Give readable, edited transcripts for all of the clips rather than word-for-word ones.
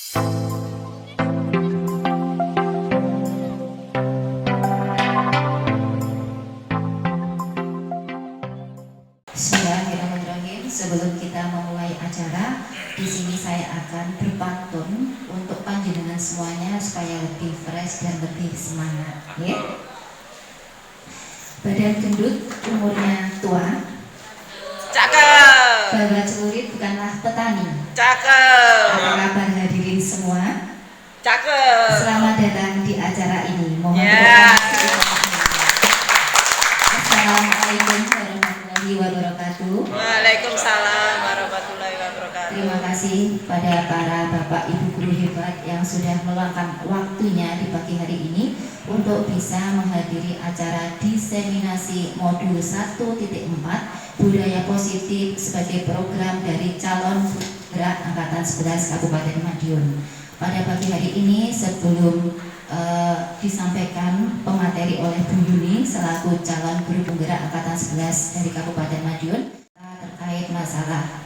Bismillahirrahmanirrahim. Sebelum kita memulai acara, di sini saya akan berpantun untuk panjenengan semuanya supaya lebih fresh dan lebih semangat. Ya. Badan gendut, umurnya tua. Cakep. Babat celurit bukanlah petani. Cakep. Apa kabar hadirin semua? Cakep. Selamat datang di acara ini. Mohon Ya. Assalamualaikum warahmatullahi wabarakatuh. Waalaikumsalam warahmatullahi wabarakatuh. Terima kasih pada para bapak ibu guru hebat yang sudah meluangkan waktunya di pagi hari ini untuk bisa menghadiri acara diseminasi modul 1.4 budaya positif sebagai program dari calon gerak angkatan 11 Kabupaten Madiun. Pada pagi hari ini sebelum disampaikan pemateri oleh Bu Yuni selaku calon guru penggerak angkatan 11 dari Kabupaten Madiun terkait masalah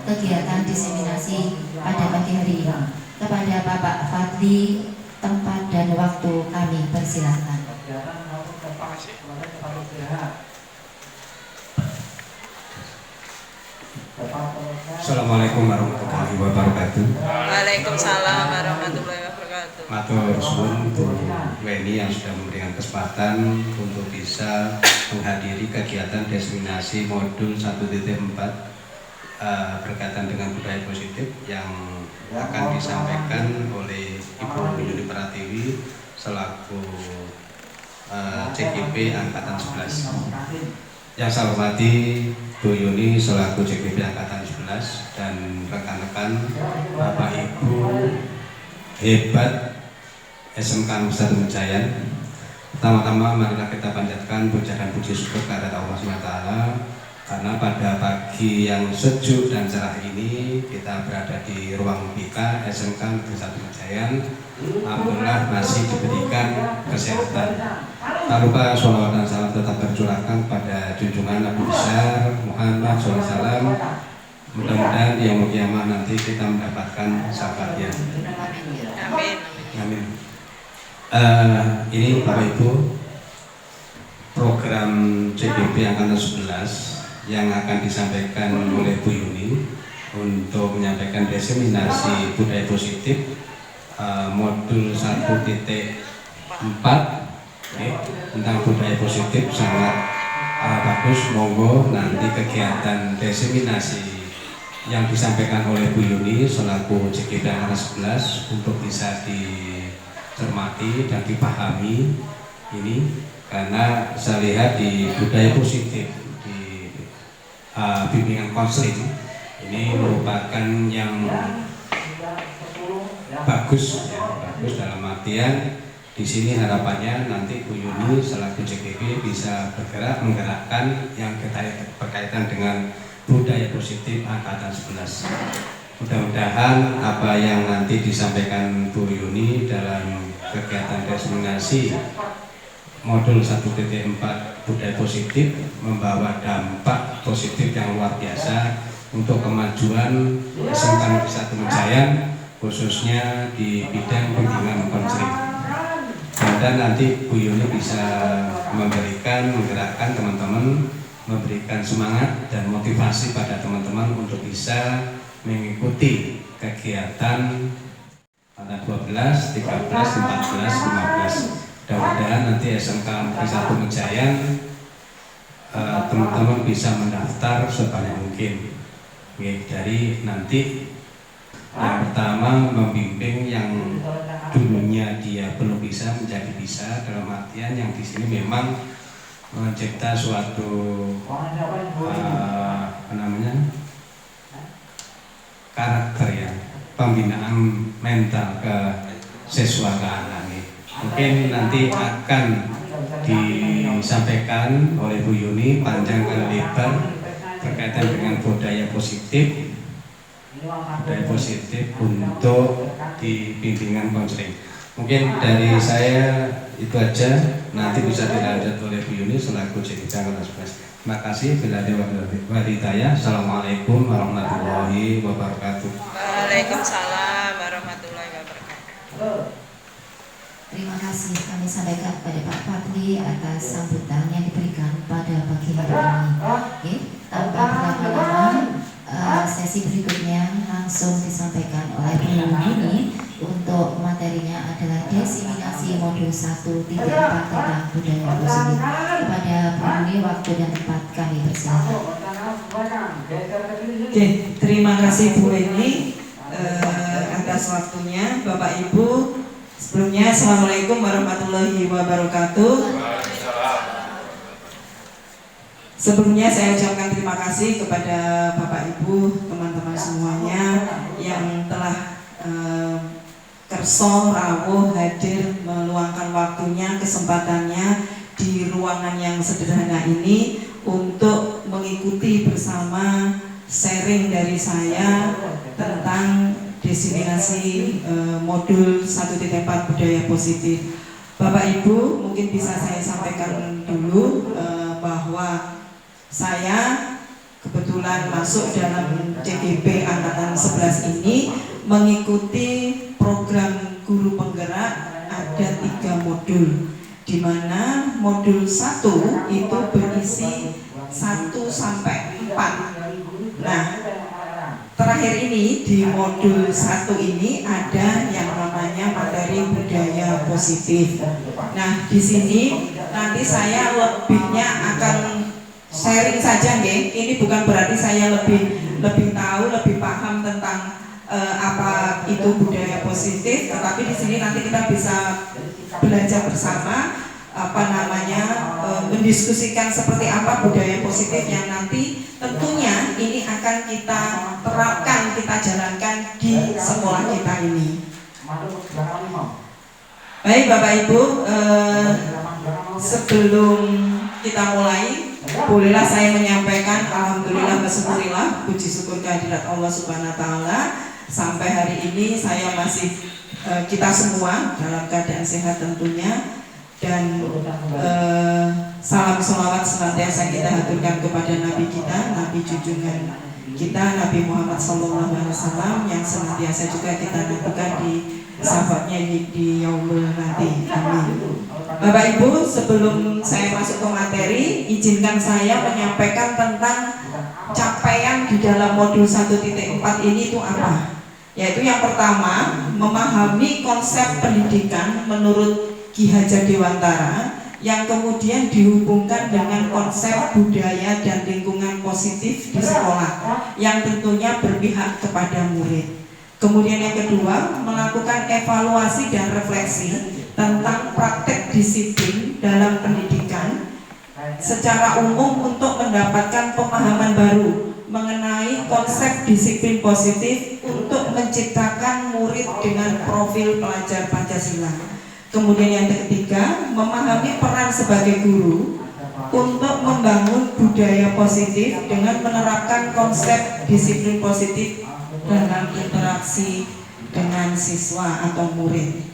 kegiatan diseminasi pada pagi hari ini. Kepada Bapak Fadli, tempat dan waktu kami persilahkan. Assalamualaikum warahmatullahi wabarakatuh. Waalaikumsalam warahmatullahi wabarakatuh. Matur suwun Bu Weni yang sudah memberikan kesempatan untuk bisa menghadiri kegiatan diseminasi modul 1.4 berkaitan dengan budaya positif yang akan disampaikan oleh Ibu Yuni Pratiwi selaku CGP Angkatan 11. Yang saya hormati Bu Yuni selaku CGP Angkatan 11 dan rekan-rekan Bapak Ibu hebat SMK Nusantara Menjayan. Pertama-tama marilah kita panjatkan puja dan puji syukur kepada Allah SWT karena pada pagi yang sejuk dan cerah ini kita berada di ruang BK SMK Nusantara Menjayan. Alhamdulillah masih diberikan kesehatan. Tak lupa sholawat dan salam tetap tercurahkan pada junjungan Nabi besar Muhammad SAW. Mudah-mudahan di yaumul kiamah nanti kita mendapatkan syafaatnya. Amin. Amin. Ini Bapak Ibu program CGP Angkatan 11 yang akan disampaikan oleh Bu Yuni untuk menyampaikan diseminasi budaya positif modul 1.4 tentang budaya positif sangat bagus. Monggo nanti kegiatan diseminasi yang disampaikan oleh Bu Yuni selaku CGP Angkatan 11 untuk bisa dicermati dan dipahami ini, karena saya lihat di budaya positif di bimbingan konseling ini merupakan yang bagus ya, bagus dalam artian di sini harapannya nanti Bu Yuni selaku CGP bisa bergerak menggerakkan yang berkaitan dengan budaya positif Angkatan 11. Mudah-mudahan apa yang nanti disampaikan Bu Yuni dalam kegiatan diseminasi modul 1.4 budaya positif membawa dampak positif yang luar biasa untuk kemajuan SMK Negeri 1 Menjayan, khususnya di bidang bimbingan konseling. Dan nanti Bu Yuni bisa menggerakkan teman-teman, memberikan semangat dan motivasi pada teman-teman untuk bisa mengikuti kegiatan tanggal 12, 13, 14, 15. Mudah-mudahan nanti SMK Negeri 1 Menjayan teman-teman bisa mendaftar sebanyak mungkin. Dari nanti yang pertama membimbing yang dulunya dia belum bisa menjadi bisa, dalam artian yang di sini memang mencipta suatu karakter ya, pembinaan mental ke siswa ke anak ini. Mungkin nanti akan disampaikan oleh Bu Yuni panjang kali lebar berkaitan dengan budaya positif untuk di bimbingan konseling. Mungkin dari saya itu aja, nanti bisa dilanjut oleh Bu Yuni selaku CGP Angkatan 11. Terima kasih. Bila ada wadidaya. Assalamualaikum warahmatullahi wabarakatuh. Waalaikumsalam warahmatullahi wabarakatuh. Terima kasih kami sampaikan kepada Pak Fadli atas sambutan yang diberikan pada pagi hari ini. Oke, tanpa berlama-lama, sesi berikutnya langsung disampaikan oleh Bu Yuni. Untuk materinya adalah diseminasi modul 1.4 tentang budaya positif. Kepada Bu Yuni, waktu dan tempat kami persilakan. Oke, terima kasih Bu Eni atas waktunya. Bapak Ibu, sebelumnya Assalamualaikum warahmatullahi wabarakatuh. Sebelumnya saya ucapkan terima kasih kepada Bapak Ibu, teman-teman semuanya yang telah kerso rawuh hadir meluangkan waktunya, kesempatannya di ruangan yang sederhana ini untuk mengikuti bersama sharing dari saya tentang diseminasi modul 1.4 budaya positif. Bapak Ibu, mungkin bisa saya sampaikan dulu bahwa saya kebetulan masuk dalam CGP Angkatan 11 ini mengikuti program guru penggerak ada 3 modul, di mana modul 1 itu berisi 1 sampai 4. Nah, terakhir ini di modul 1 ini ada yang namanya materi budaya positif. Nah, di sini nanti saya lebihnya akan sharing saja, nggih. Ini bukan berarti saya lebih tahu, lebih paham tentang apa itu budaya positif, tetapi di sini nanti kita bisa belajar bersama mendiskusikan seperti apa budaya positif yang nanti tentunya ini akan kita terapkan, kita jalankan di sekolah kita ini. Baik Bapak Ibu, sebelum kita mulai, bolehlah saya menyampaikan alhamdulillah bersyukurillah, puji syukur kehadirat Allah Subhanahu wa taala, sampai hari ini saya masih kita semua dalam keadaan sehat tentunya, dan salam sholawat senantiasa kita haturkan kepada Nabi kita, Nabi junjungan kita, Nabi Muhammad SAW, yang senantiasa juga kita nantikan di sahabatnya di yaumul nanti. Amin. Bapak Ibu, sebelum saya masuk ke materi, izinkan saya menyampaikan tentang capaian di dalam modul 1.4 ini itu apa. Yaitu yang pertama, memahami konsep pendidikan menurut Ki Hajar Dewantara yang kemudian dihubungkan dengan konsep budaya dan lingkungan positif di sekolah yang tentunya berpihak kepada murid. Kemudian yang kedua, melakukan evaluasi dan refleksi tentang praktek disiplin dalam pendidikan secara umum untuk mendapatkan pemahaman baru mengenai konsep disiplin positif untuk menciptakan murid dengan profil pelajar Pancasila. Kemudian yang ketiga, memahami peran sebagai guru untuk membangun budaya positif dengan menerapkan konsep disiplin positif dalam interaksi dengan siswa atau murid.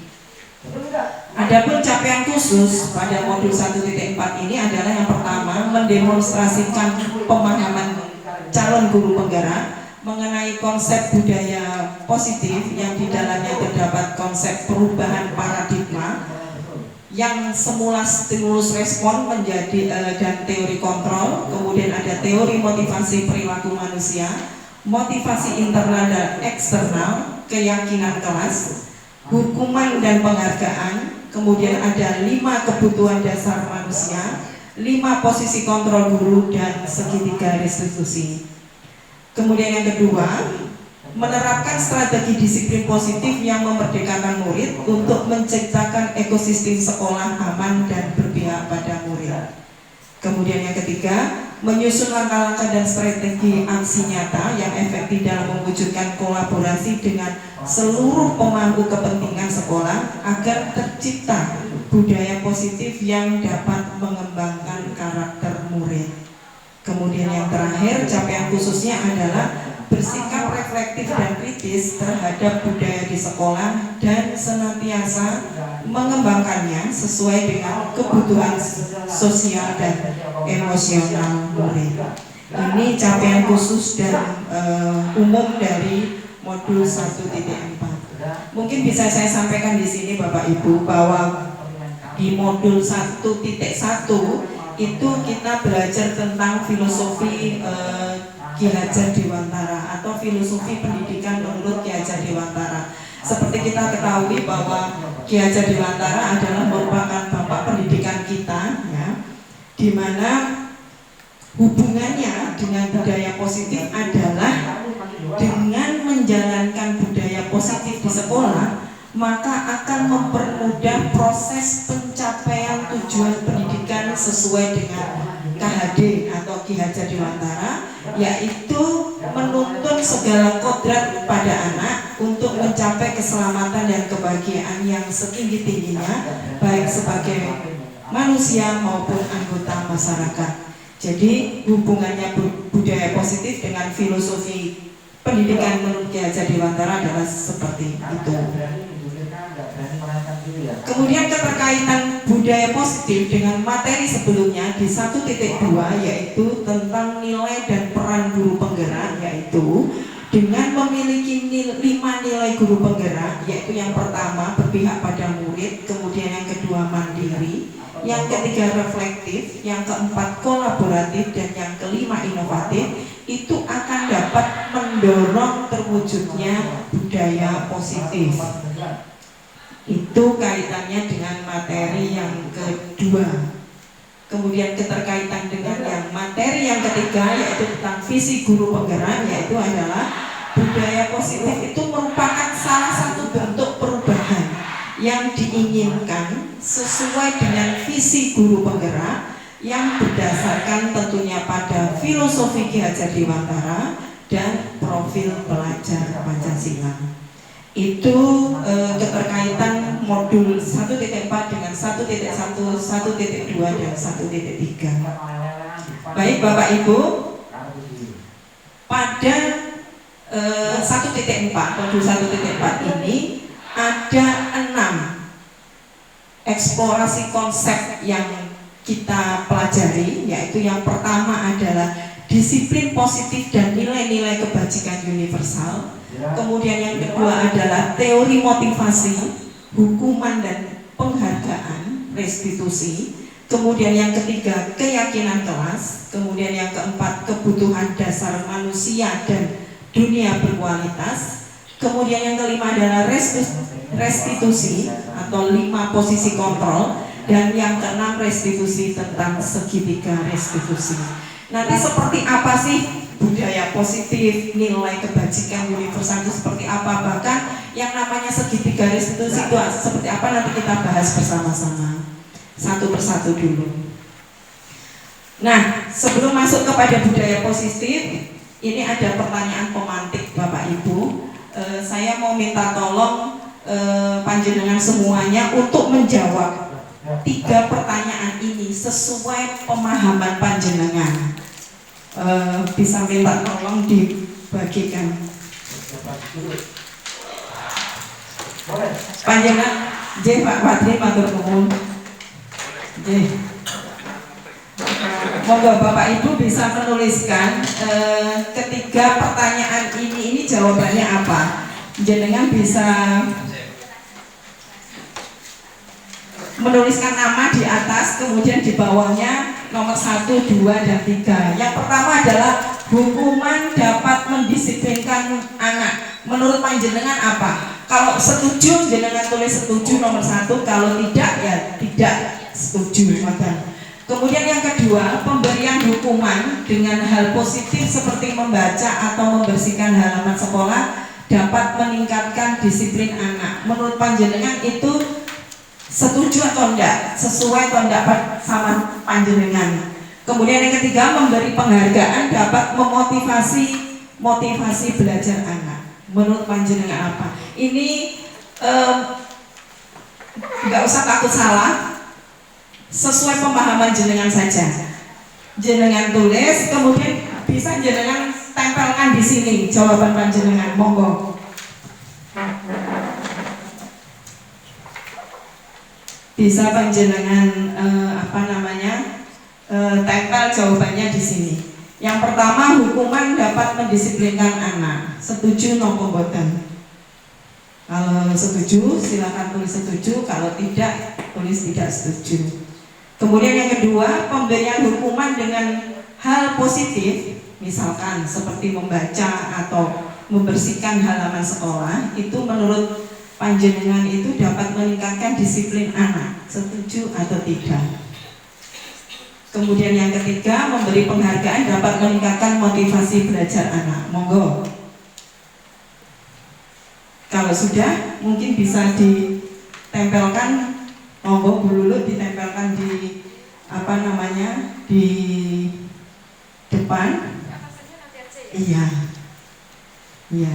Adapun capaian khusus pada modul 1.4 ini adalah yang pertama, mendemonstrasikan pemahaman calon guru penggerak mengenai konsep budaya positif yang di dalamnya terdapat konsep perubahan paradigma yang semula stimulus respon menjadi dan teori kontrol, kemudian ada teori motivasi perilaku manusia, motivasi internal dan eksternal, keyakinan kelas, hukuman dan penghargaan, kemudian ada 5 kebutuhan dasar manusia, 5 posisi kontrol guru, dan segitiga restitusi. Kemudian yang kedua, menerapkan strategi disiplin positif yang memerdekakan murid untuk menciptakan ekosistem sekolah aman dan berpihak pada murid. Kemudian yang ketiga, menyusun langkah-langkah dan strategi aksi nyata yang efektif dalam mewujudkan kolaborasi dengan seluruh pemangku kepentingan sekolah agar tercipta budaya positif yang dapat mengembangkan karakter murid. Kemudian yang terakhir, capaian khususnya adalah bersikap reflektif dan kritis terhadap budaya di sekolah dan senantiasa mengembangkannya sesuai dengan kebutuhan sosial dan emosional murid. Ini capaian khusus dan umum dari modul 1.4. Mungkin bisa saya sampaikan di sini Bapak Ibu bahwa di modul 1.1 itu kita belajar tentang filosofi Ki Hajar Dewantara atau filosofi pendidikan menurut Ki Hajar Dewantara. Seperti kita ketahui bahwa Ki Hajar Dewantara adalah merupakan bapak pendidikan kita, ya, di mana hubungannya dengan budaya positif adalah dengan menjalankan budaya positif di sekolah, maka akan mempermudah proses pencapaian tujuan pendidikan sesuai dengan KHD atau Ki Hajar Dewantara, yaitu menuntun segala kodrat pada anak untuk mencapai keselamatan dan kebahagiaan yang setinggi-tingginya, baik sebagai manusia maupun anggota masyarakat. Jadi hubungannya budaya positif dengan filosofi pendidikan menurut Ki Hajar Dewantara adalah seperti itu. Kemudian keterkaitan budaya positif dengan materi sebelumnya di 1.2 yaitu tentang nilai dan peran guru penggerak, yaitu dengan memiliki 5 nilai guru penggerak, yaitu yang pertama berpihak pada murid, kemudian yang kedua mandiri, yang ketiga reflektif, yang keempat kolaboratif, dan yang kelima inovatif. Itu akan dapat mendorong terwujudnya budaya positif. Itu kaitannya dengan materi yang kedua. Kemudian keterkaitan dengan yang materi yang ketiga yaitu tentang visi guru penggerak, yaitu adalah budaya positif itu merupakan salah satu bentuk perubahan yang diinginkan sesuai dengan visi guru penggerak yang berdasarkan tentunya pada filosofi Ki Hajar Dewantara dan profil pelajar Pancasila. Itu keterkaitan modul 1.4 dengan 1.1, 1.2 dan 1.3. Baik Bapak Ibu, pada 1.4 modul 1.4 ini ada 6 eksplorasi konsep yang kita pelajari, yaitu yang pertama adalah disiplin positif dan nilai-nilai kebajikan universal. Kemudian yang kedua adalah teori motivasi, hukuman dan penghargaan, restitusi. Kemudian yang ketiga keyakinan kelas. Kemudian yang keempat kebutuhan dasar manusia dan dunia berkualitas. Kemudian yang kelima adalah restitusi atau 5 posisi kontrol. Dan yang keenam restitusi tentang segitiga restitusi. Nanti seperti apa sih budaya positif, nilai kebajikan universal itu seperti apa, bahkan yang namanya segitiga restitusi itu seperti apa, nanti kita bahas bersama-sama satu persatu dulu. Nah, sebelum masuk kepada budaya positif, ini ada pertanyaan pemantik Bapak Ibu. Saya mau minta tolong panjenengan semuanya untuk menjawab 3 pertanyaan ini sesuai pemahaman panjenengan. Bisa minta tolong dibagikan. Panjenengan, J Pak Patri matur nuwun. Monggo Bapak Ibu bisa menuliskan ketiga pertanyaan ini jawabannya apa. Jenengan bisa menuliskan nama di atas, kemudian di bawahnya nomor 1, 2, dan 3. Yang pertama adalah hukuman dapat mendisiplinkan anak. Menurut panjenengan apa? Kalau setuju, jenengan tulis setuju nomor 1. Kalau tidak, ya tidak setuju. Kemudian yang kedua, pemberian hukuman dengan hal positif seperti membaca atau membersihkan halaman sekolah dapat meningkatkan disiplin anak. Menurut panjenengan itu setuju atau enggak, sesuai atau enggak sama panjenengan. Kemudian yang ketiga, memberi penghargaan dapat motivasi belajar anak. Menurut panjenengan apa? Ini enggak usah takut salah, sesuai pemahaman jenengan saja. Jenengan tulis, kemudian bisa jenengan tempelkan di sini jawaban panjenengan. Monggo. bisa panjenengan tempel jawabannya di sini. Yang pertama, hukuman dapat mendisiplinkan anak. Setuju nopo boten? Kalau setuju silakan tulis setuju, kalau tidak tulis tidak setuju. Kemudian yang kedua, pemberian hukuman dengan hal positif, misalkan seperti membaca atau membersihkan halaman sekolah, itu menurut panjenengan itu dapat meningkatkan disiplin anak. Setuju atau tidak? Kemudian yang ketiga, memberi penghargaan dapat meningkatkan motivasi belajar anak. Monggo. Kalau sudah, mungkin bisa ditempelkan. Monggo Bu Lulu ditempelkan di di depan. Iya. Iya.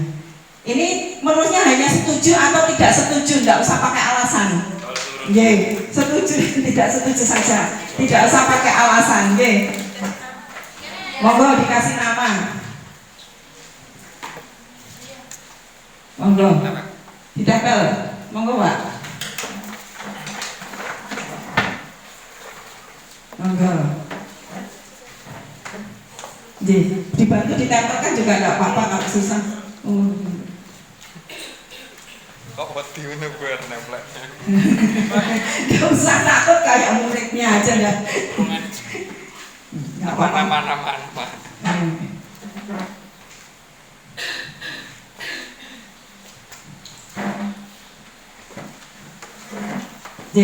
Ini menurutnya hanya setuju atau tidak setuju, tidak usah pakai alasan. Ye, setuju, tidak setuju saja, tidak usah pakai alasan. Ye, monggo dikasih nama. Monggo, ditempel. Monggo Pak. Monggo. Ye, dibantu ditempelkan juga nggak apa-apa, nggak susah. Kok wedi ngene gue nempleknya. Gak usah takut, kayak muridnya aja dah. Gak apa-apa. Mana. J.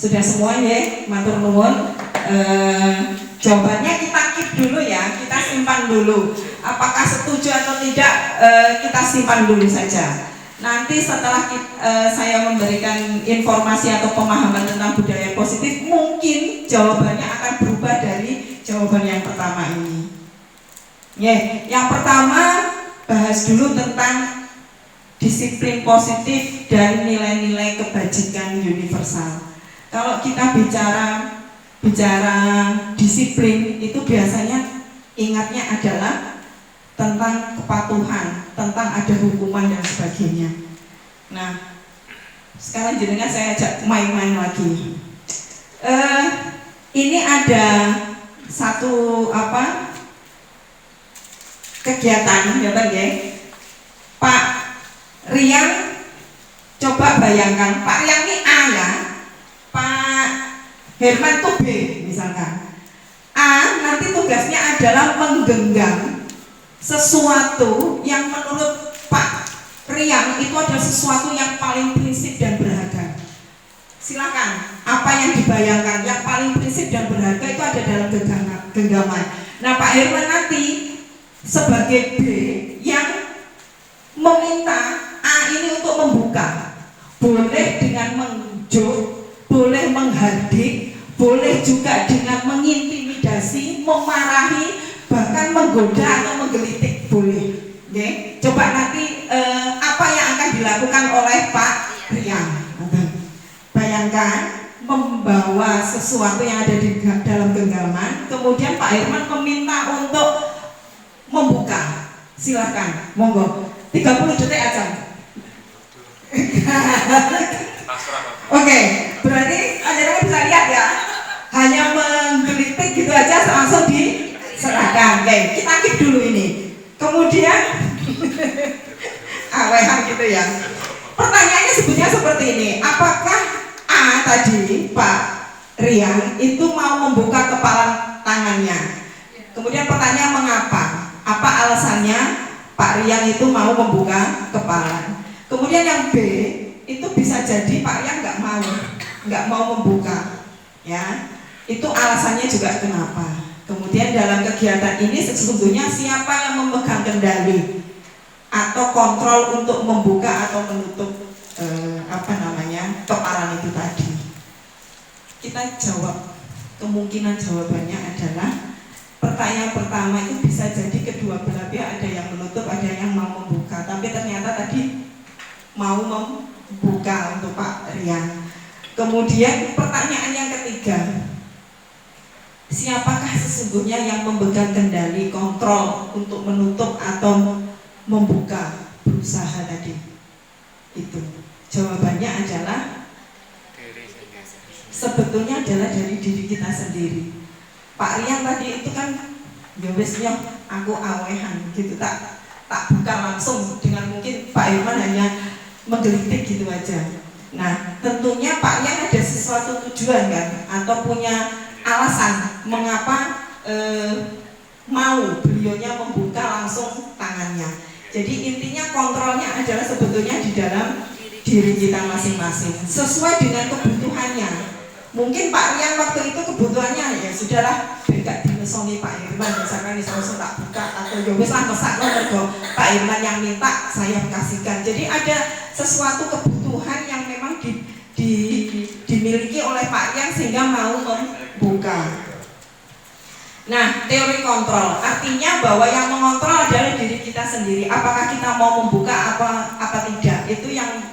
Sudah semua ya, matur nuwun. Jawabannya kita keep dulu ya, kita simpan dulu. Apakah setuju atau tidak, kita simpan dulu saja. Nanti setelah saya memberikan informasi atau pemahaman tentang budaya positif, mungkin jawabannya akan berubah dari jawaban yang pertama ini. Yang pertama, bahas dulu tentang disiplin positif dan nilai-nilai kebajikan universal. Kalau kita bicara disiplin, itu biasanya ingatnya adalah tentang kepatuhan, tentang ada hukuman dan sebagainya. Nah, sekarang jenengan saya ajak main-main lagi. Ini ada satu kegiatan, ya Pak Rian, coba bayangkan, Pak Rian ini A ya, Pak Herman itu B misalkan. A nanti tugasnya adalah menggenggam sesuatu yang menurut Pak Rian itu adalah sesuatu yang paling prinsip dan berharga. Silakan, apa yang dibayangkan yang paling prinsip dan berharga itu ada dalam genggaman. Nah, Pak Herman nanti sebagai B yang meminta A ini untuk membuka, boleh dengan menunjuk, boleh menghardik, boleh juga dengan mengintimidasi, memarahi, bahkan menggoda atau menggelitik, boleh. Coba nanti apa yang akan dilakukan oleh Pak Rian. Bayangkan membawa sesuatu yang ada di dalam genggaman, kemudian Pak Herman meminta untuk membuka. Silakan, monggo. 30 detik aja. Oke, berarti Anda bisa lihat ya, hanya menggelitik gitu aja langsung diserahkan. Oke, kita keep dulu ini. Kemudian awehan gitu ya. Pertanyaannya sebetulnya seperti ini, apakah A tadi Pak Rian itu mau membuka kepala tangannya? Kemudian pertanyaan mengapa? Apa alasannya Pak Rian itu mau membuka kepala? Kemudian yang B itu bisa jadi Pak Rian nggak mau membuka, ya. Itu alasannya juga kenapa. Kemudian dalam kegiatan ini sesungguhnya siapa yang memegang kendali atau kontrol untuk membuka atau menutup kepala itu tadi? Kita jawab, kemungkinan jawabannya adalah pertanyaan pertama itu bisa jadi kedua belah pihak ada yang menutup, ada yang mau membuka, tapi ternyata tadi mau membuka untuk Pak Rian. Kemudian pertanyaan yang ketiga, siapakah sesungguhnya yang memegang kendali kontrol untuk menutup atau membuka berusaha tadi? Itu jawabannya adalah sebetulnya adalah dari diri kita sendiri. Pak Rian tadi itu kan ya wesnya aku awehan gitu, tak buka langsung dengan mungkin Pak Irman hanya menggelitik gitu aja. Nah tentunya Pak Rian ada sesuatu tujuan kan, atau punya alasan mengapa mau beliaunya membuka langsung tangannya. Jadi intinya kontrolnya adalah sebetulnya di dalam diri kita masing-masing sesuai dengan kebutuhannya. Mungkin Pak Rian waktu itu kebutuhannya ya sudahlah gak dimesoni Pak Irman, misalkan langsung tak buka, atau ya wis lah kesak mergo Pak Irman yang minta saya kasihkan. Jadi ada sesuatu kebutuhan yang memang dimiliki oleh Pak Rian sehingga mau membuka. Nah, teori kontrol artinya bahwa yang mengontrol adalah diri kita sendiri. Apakah kita mau membuka apa tidak, itu yang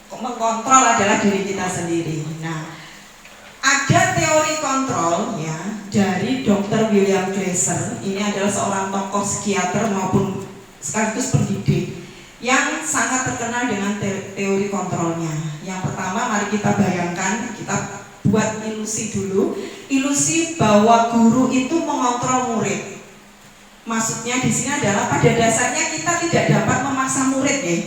mengkontrol adalah diri kita sendiri. Nah, ada teori kontrol ya dari Dr. William Glasser. Ini adalah seorang tokoh psikiater maupun sekaligus pendidik yang sangat terkenal dengan teori kontrolnya. Yang pertama, mari kita bayangkan, kita buat ilusi dulu, ilusi bahwa guru itu mengontrol murid. Maksudnya di sini adalah pada dasarnya kita tidak dapat memaksa murid ya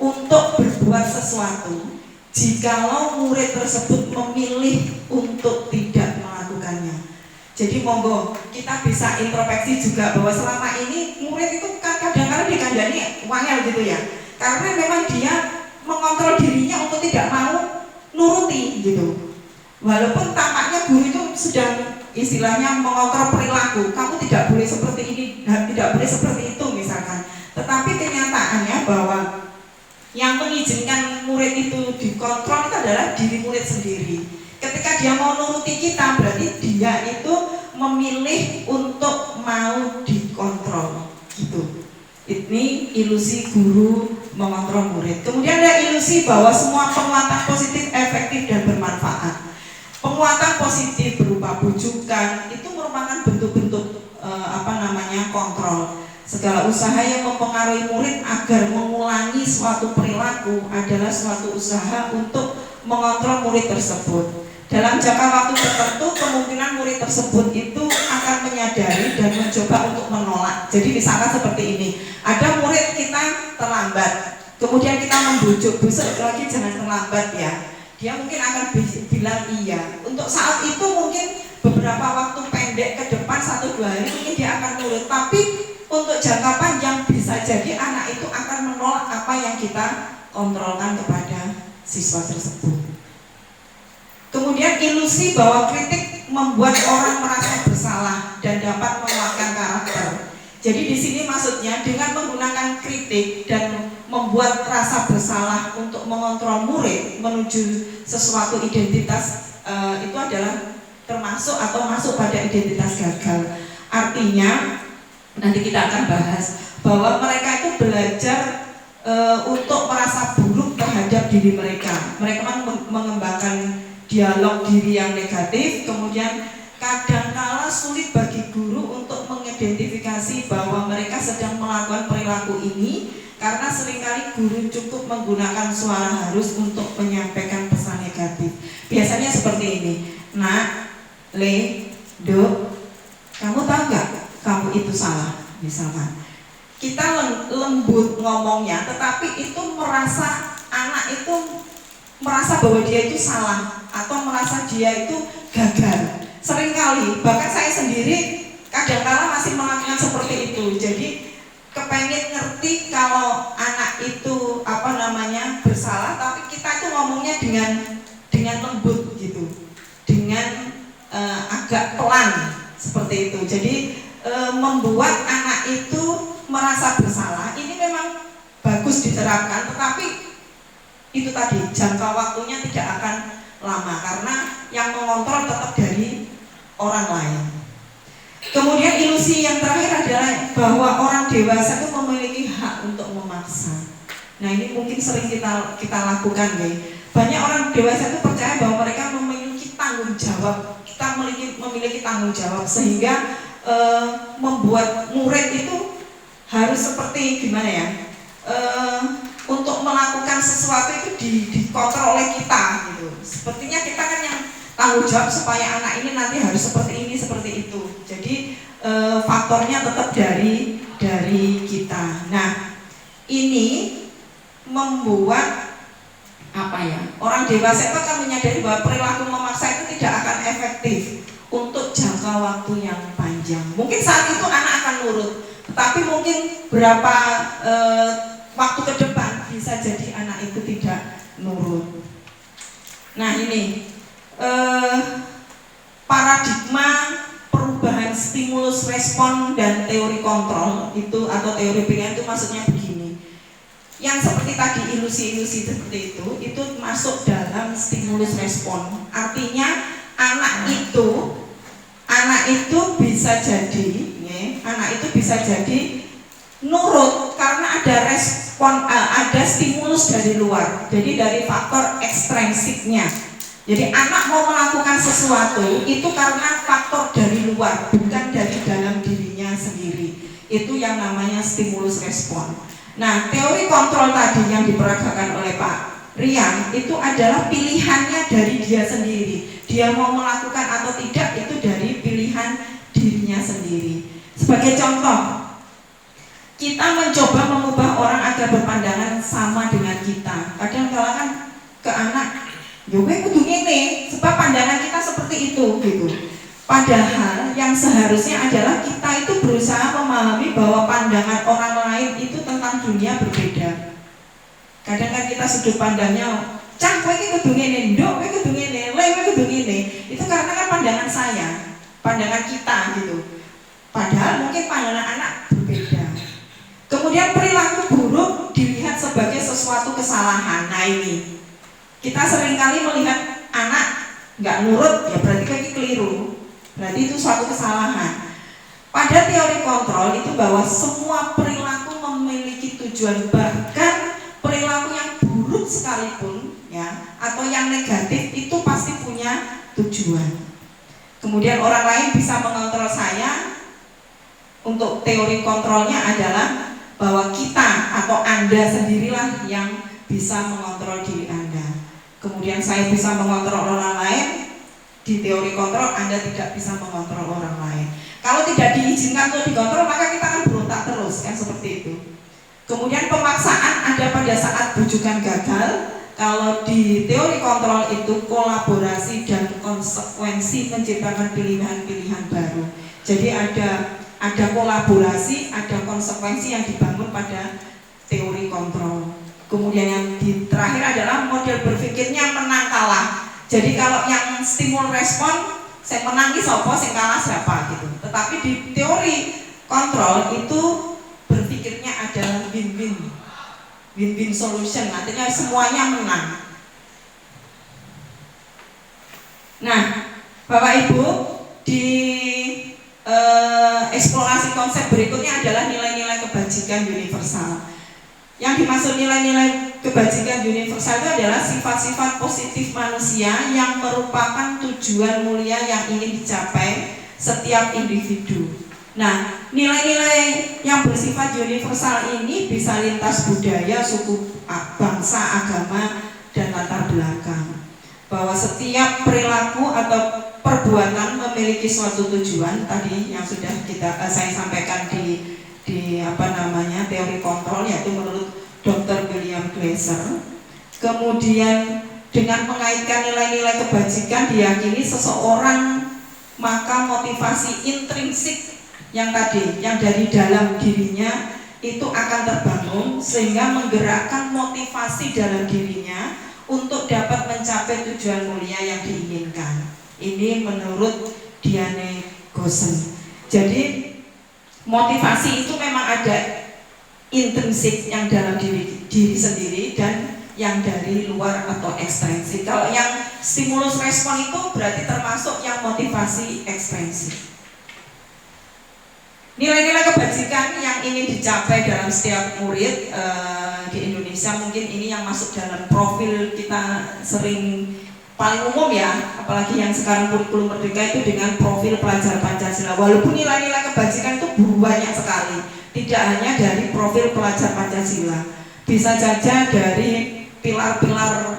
untuk berbuat sesuatu jikalau murid tersebut memilih untuk tidak melakukannya. Jadi monggo kita bisa introspeksi juga bahwa selama ini murid itu kan kadang-kadang dikandani wangel gitu ya, karena memang dia mengontrol dirinya untuk tidak mau nuruti gitu. Walaupun tampaknya guru itu sedang istilahnya mengontrol perilaku, kamu tidak boleh seperti ini dan tidak boleh seperti itu misalkan. Tetapi kenyataannya bahwa yang mengizinkan murid itu dikontrol itu adalah diri murid sendiri. Ketika dia mau nuruti kita, berarti dia itu memilih untuk mau dikontrol gitu. Ini ilusi guru mengontrol murid. Kemudian ada ilusi bahwa semua penguatan positif efektif dan bermanfaat. Penguatan positif berupa bujukan itu merupakan bentuk-bentuk kontrol. Segala usaha yang mempengaruhi murid agar mengulangi suatu perilaku adalah suatu usaha untuk mengontrol murid tersebut. Dalam jangka waktu tertentu, kemungkinan murid tersebut itu akan menyadari dan mencoba untuk menolak. Jadi misalkan seperti ini, ada murid kita terlambat, kemudian kita membujuk, besok lagi jangan terlambat ya. Dia mungkin akan bilang iya. Untuk saat itu mungkin beberapa waktu pendek ke depan 1-2 hari mungkin dia akan nurut. Tapi untuk jangka panjang bisa jadi anak itu akan menolak apa yang kita kontrolkan kepada siswa tersebut. Kemudian ilusi bahwa kritik membuat orang merasa bersalah dan dapat menguatkan karakter. Jadi di sini maksudnya dengan menggunakan kritik dan membuat rasa bersalah untuk mengontrol murid menuju sesuatu identitas itu adalah termasuk atau masuk pada identitas gagal. Artinya nanti kita akan bahas bahwa mereka itu belajar untuk merasa buruk terhadap diri mereka. Mereka mengembangkan dialog diri yang negatif, kemudian kadangkala sulit bagi guru untuk mengidentifikasi bahwa mereka sedang melakukan perilaku ini karena seringkali guru cukup menggunakan suara halus untuk menyampaikan pesan negatif. Biasanya seperti ini, nak, le, do, kamu tahu nggak kamu itu salah, misalkan. Kita lembut ngomongnya, tetapi itu merasa anak itu merasa bahwa dia itu salah atau merasa dia itu gagal. Seringkali, bahkan saya sendiri kadang-kala masih melakukan seperti itu. Jadi kepengen ngerti kalau anak itu bersalah, tapi kita itu ngomongnya dengan lembut gitu, dengan agak pelan seperti itu. Jadi membuat anak itu merasa bersalah. Ini memang bagus diterapkan, tetapi itu tadi jangka waktunya tidak akan lama karena yang mengontrol tetap dari orang lain. Kemudian ilusi yang terakhir adalah bahwa orang dewasa itu memiliki hak untuk memaksa. Nah ini mungkin sering kita lakukan ya. Banyak orang dewasa itu percaya bahwa mereka memiliki tanggung jawab. Kita kita memiliki tanggung jawab, sehingga membuat murid itu harus seperti gimana ya, untuk melakukan sesuatu itu dikontrol oleh kita gitu. Sepertinya kita kan yang tanggung jawab supaya anak ini nanti harus seperti ini, seperti itu. Jadi faktornya tetap dari kita. Nah, ini membuat apa ya, orang dewasa itu akan menyadari bahwa perilaku memaksa itu tidak akan efektif untuk jangka waktu yang panjang. Mungkin saat itu anak akan nurut, tapi mungkin berapa waktu ke depan bisa jadi anak itu tidak nurut. Nah, ini paradigma perubahan stimulus respon dan teori kontrol itu, atau teori pilihan itu maksudnya begini. Yang seperti tadi ilusi-ilusi seperti itu masuk dalam stimulus respon. Artinya anak itu bisa jadi, anak itu bisa jadi nurut karena ada respon, ada stimulus dari luar. Jadi dari faktor ekstrinsipnya. Jadi anak mau melakukan sesuatu itu karena faktor dari luar, bukan dari dalam dirinya sendiri. Itu yang namanya stimulus respon. Nah, teori kontrol tadi yang diperagakan oleh Pak Rian itu adalah pilihannya dari dia sendiri. Dia mau melakukan atau tidak itu dari pilihan dirinya sendiri. Sebagai contoh, kita mencoba mengubah orang agar berpandangan sama dengan kita. Kadang-kala kan ke anak, ya gue kudu ngene, sebab pandangan kita seperti itu gitu. Padahal yang seharusnya adalah kita itu berusaha memahami bahwa pandangan orang lain itu tentang dunia berbeda. Kadang kan kita sudut pandangnya, cah kowe iki kudu ngene, nduk kowe kudu ngene, le kowe kudu ngene. Itu karena kan pandangan saya, pandangan kita gitu. Padahal mungkin pandangan anak berbeda. Kemudian perilaku buruk dilihat sebagai sesuatu kesalahan. Nah, ini kita seringkali melihat anak nggak nurut, ya berarti kaki keliru, berarti itu suatu kesalahan. Pada teori kontrol itu bahwa semua perilaku memiliki tujuan, bahkan perilaku yang buruk sekalipun ya, atau yang negatif itu pasti punya tujuan. Kemudian orang lain bisa mengontrol saya. Untuk teori kontrolnya adalah bahwa kita atau Anda sendirilah yang bisa mengontrol diri Anda. Kemudian saya bisa mengontrol orang lain. Di teori kontrol Anda tidak bisa mengontrol orang lain. Kalau tidak diizinkan untuk dikontrol, maka kita akan berontak terus, kan seperti itu. Kemudian pemaksaan ada pada saat bujukan gagal. Kalau di teori kontrol itu kolaborasi dan konsekuensi menciptakan pilihan-pilihan baru. Jadi ada kolaborasi, ada konsekuensi yang dibangun pada teori kontrol. Kemudian yang terakhir adalah model berpikirnya menang kalah. Jadi kalau yang stimul respon, saya menang di sopo, saya kalah siapa gitu. Tetapi di teori kontrol itu berpikirnya adalah win-win solution, artinya semuanya menang. Nah, Bapak Ibu, di eksplorasi konsep berikutnya adalah nilai-nilai kebajikan universal. Yang dimaksud nilai-nilai kebajikan universal itu adalah sifat-sifat positif manusia yang merupakan tujuan mulia yang ingin dicapai setiap individu. Nah, nilai-nilai yang bersifat universal ini bisa lintas budaya, suku, bangsa, agama, dan latar belakang. Bahwa setiap perilaku atau perbuatan memiliki suatu tujuan, tadi yang sudah saya sampaikan di teori kontrol, yaitu menurut Dr. William Glasser. Kemudian dengan mengaitkan nilai-nilai kebajikan diyakini seseorang, maka motivasi intrinsik yang dari dalam dirinya itu akan terbangun sehingga menggerakkan motivasi dalam dirinya untuk dapat mencapai tujuan mulia yang diinginkan. Ini menurut Diane Gossen. Jadi motivasi itu memang ada intrinsik yang dalam diri sendiri dan yang dari luar atau ekstrinsik. Kalau yang stimulus respon itu berarti termasuk yang motivasi ekstrinsik. Nilai-nilai kebajikan yang ingin dicapai dalam setiap murid di Indonesia, mungkin ini yang masuk dalam profil kita sering paling umum ya, apalagi yang sekarang kurikulum merdeka itu dengan profil pelajar Pancasila. Walaupun nilai-nilai kebajikan itu banyak sekali, tidak hanya dari profil pelajar Pancasila, bisa saja dari pilar-pilar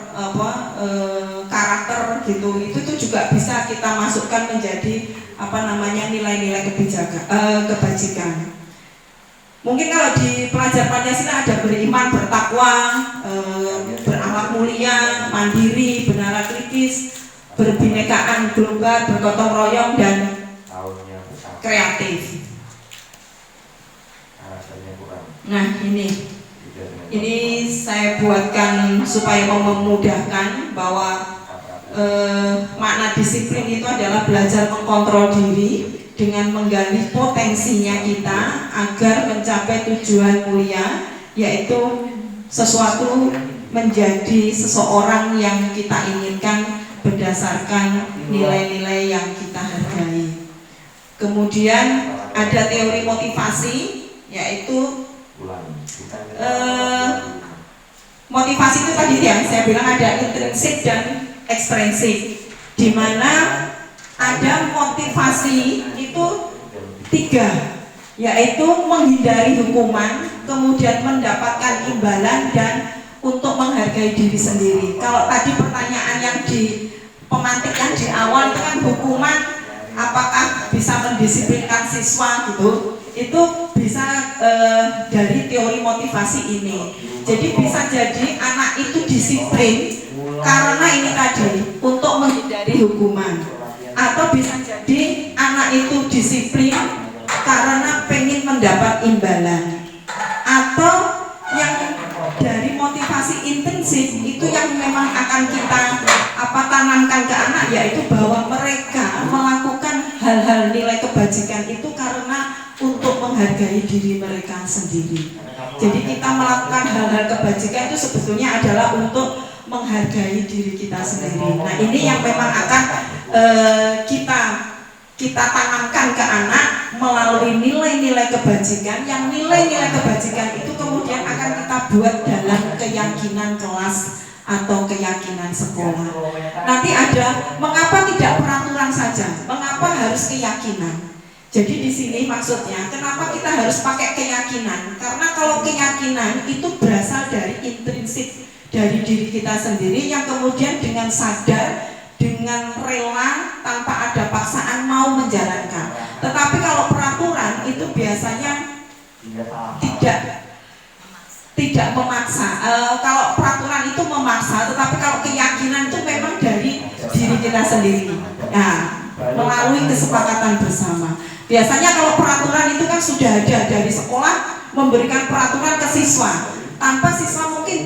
karakter gitu, itu juga bisa kita masukkan menjadi nilai-nilai kebajikan. Mungkin kalau di pelajar Pancasila ada beriman, bertakwa, berakhlak mulia, mandiri, benar kritis, berbinekaan global, bergotong royong, dan kreatif. Nah ini saya buatkan supaya memudahkan bahwa makna disiplin itu adalah belajar mengkontrol diri dengan menggali potensinya kita agar mencapai tujuan mulia, yaitu sesuatu menjadi seseorang yang kita inginkan berdasarkan nilai-nilai yang kita hargai. Kemudian ada teori motivasi, yaitu motivasi itu tadi ya saya bilang ada intrinsik dan ekstrinsik, di mana ada motivasi itu 3, yaitu menghindari hukuman, kemudian mendapatkan imbalan, dan untuk menghargai diri sendiri. Kalau tadi pertanyaan yang di pemantikan di awal itu kan hukuman apakah bisa mendisiplinkan siswa gitu, itu bisa dari teori motivasi ini. Jadi bisa jadi anak itu disiplin karena ini tadi untuk menghindari hukuman, atau bisa jadi anak itu disiplin karena pengen mendapat imbalan, atau yang dari motivasi intensif itu yang memang akan kita tanamkan ke anak, yaitu bahwa mereka melakukan hal-hal nilai kebajikan itu karena untuk menghargai diri mereka sendiri. Jadi kita melakukan hal-hal kebajikan itu sebetulnya adalah untuk menghargai diri kita sendiri. Nah ini yang memang akan kita tanamkan ke anak melalui nilai-nilai kebajikan, yang nilai-nilai kebajikan itu kemudian akan kita buat dalam keyakinan kelas atau keyakinan sekolah. Nanti ada mengapa tidak peraturan saja, mengapa harus keyakinan. Jadi di sini maksudnya kenapa kita harus pakai keyakinan? Karena kalau keyakinan itu berasal dari intrinsik dari diri kita sendiri yang kemudian dengan sadar, dengan rela, tanpa ada paksaan mau menjalankan. Tetapi kalau peraturan itu biasanya tidak memaksa. Kalau peraturan itu memaksa, tetapi kalau keyakinan itu memang dari diri kita sendiri. Nah, melalui kesepakatan bersama. Biasanya kalau peraturan itu kan sudah ada dari sekolah memberikan peraturan ke siswa, tanpa siswa mungkin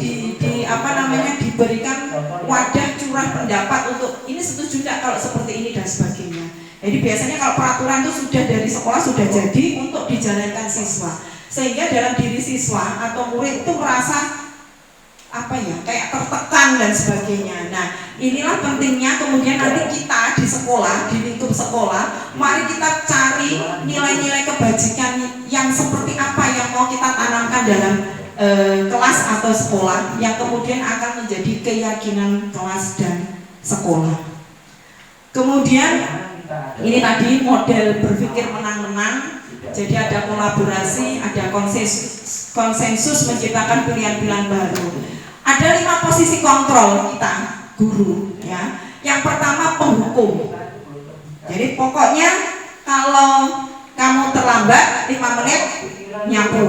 diberikan wadah curah pendapat untuk ini setuju tidak kalau seperti ini dan sebagainya. Jadi biasanya kalau peraturan itu sudah dari sekolah sudah jadi untuk dijalankan siswa, sehingga dalam diri siswa atau murid itu merasa kayak tertekan dan sebagainya. Nah inilah pentingnya kemudian nanti kita di sekolah, di lingkup sekolah, mari kita cari nilai-nilai kebajikan yang seperti apa yang mau kita tanamkan dalam kelas atau sekolah, yang kemudian akan menjadi keyakinan kelas dan sekolah. Kemudian ini tadi model berpikir menang-menang. Jadi ada kolaborasi, ada konsensus menciptakan pilihan-pilihan baru. Ada 5 posisi kontrol kita guru ya. Yang pertama penghukum. Jadi pokoknya kalau kamu terlambat 5 menit nyapu,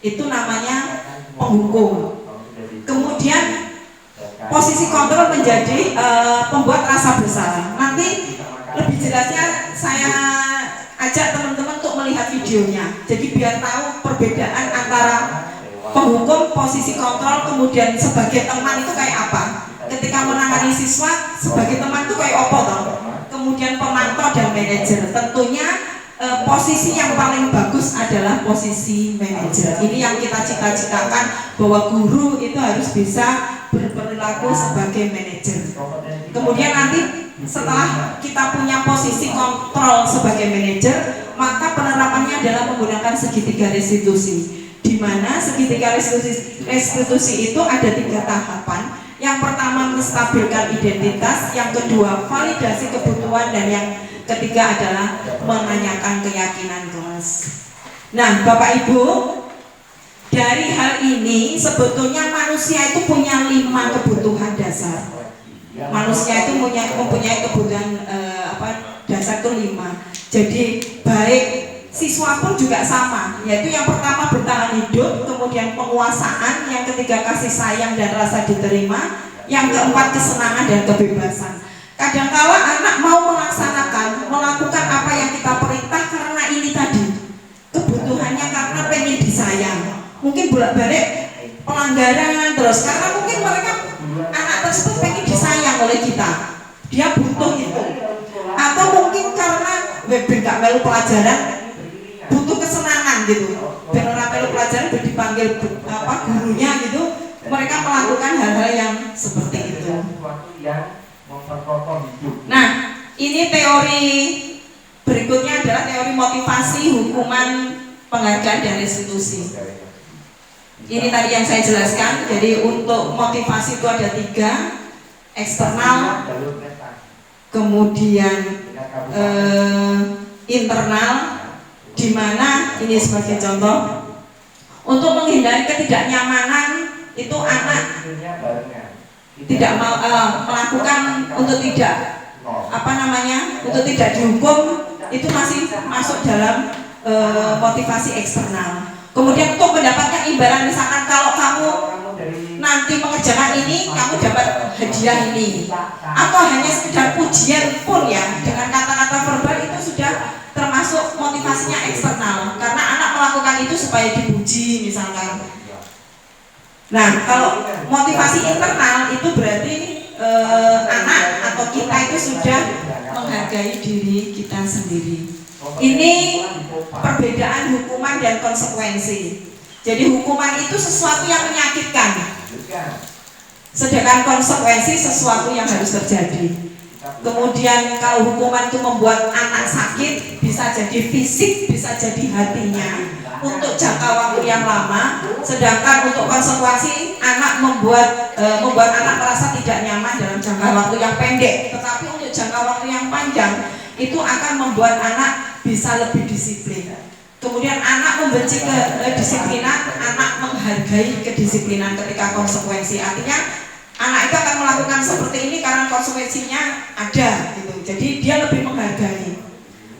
itu namanya penghukum. Kemudian posisi kontrol menjadi pembuat rasa bersalah. Nanti lebih jelasnya saya ajak teman-teman untuk melihat videonya. Jadi biar tahu perbedaan antara penghukum, posisi kontrol, kemudian sebagai teman itu kayak apa. Ketika menangani siswa sebagai teman itu kayak apa toh? Kemudian pemantau dan manajer. Tentunya posisi yang paling bagus adalah posisi manajer. Ini yang kita cita-citakan, bahwa guru itu harus bisa berperilaku sebagai manajer. Kemudian nanti setelah kita punya posisi kontrol sebagai manajer, maka penerapannya adalah menggunakan segitiga restitusi, di mana segitiga restitusi itu ada 3 tahapan. Yang pertama menstabilkan identitas, yang kedua validasi kebutuhan, dan yang ketiga adalah menanyakan keyakinan kelas. Nah, Bapak Ibu, dari hal ini sebetulnya manusia itu punya 5 kebutuhan dasar. Manusia itu mempunyai kebutuhan dasar itu 5. Jadi baik siswa pun juga sama, yaitu yang pertama bertahan hidup, kemudian penguasaan, yang ketiga kasih sayang dan rasa diterima, yang keempat kesenangan dan kebebasan. Kadangkala anak mau melakukan apa yang kita perintah karena ini tadi kebutuhannya, karena pengen disayang. Mungkin bolak-balik pelanggaran terus karena mungkin mereka anak tersebut pengen disayang oleh kita, dia butuh itu. Atau mungkin karena gak melu pelajaran, butuh kesenangan gitu. Ben ora melu pelajaran udah dipanggil gurunya gitu, mereka melakukan hal-hal yang seperti itu. Nah, ini teori berikutnya adalah teori motivasi, hukuman, penghargaan, dan restitusi. Ini tadi yang saya jelaskan. Jadi untuk motivasi itu ada 3: eksternal, kemudian internal, di mana ini sebagai contoh untuk menghindari ketidaknyamanan itu anak tidak melakukan untuk tidak untuk tidak dihukum, itu masih masuk dalam motivasi eksternal. Kemudian untuk mendapatkan imbalan, misalkan kalau kamu nanti mengerjakan ini kamu dapat hadiah ini, atau hanya sekedar pujian pun ya dengan kata-kata verbal, itu sudah termasuk motivasinya eksternal karena anak melakukan itu supaya dipuji misalkan. Nah, kalau motivasi internal itu berarti anak atau kita itu sudah menghargai diri kita sendiri. Ini perbedaan hukuman dan konsekuensi. Jadi hukuman itu sesuatu yang menyakitkan, sedangkan konsekuensi sesuatu yang harus terjadi. Kemudian kalau hukuman itu membuat anak sakit, bisa jadi fisik, bisa jadi hatinya untuk jangka waktu yang lama. Sedangkan untuk konsekuensi anak membuat anak merasa tidak nyaman dalam jangka waktu yang pendek, tetapi untuk jangka waktu yang panjang itu akan membuat anak bisa lebih disiplin. Kemudian anak membenci kedisiplinan, anak menghargai kedisiplinan ketika konsekuensi. Artinya anak itu akan melakukan seperti ini karena konsekuensinya ada gitu. Jadi dia lebih menghargai.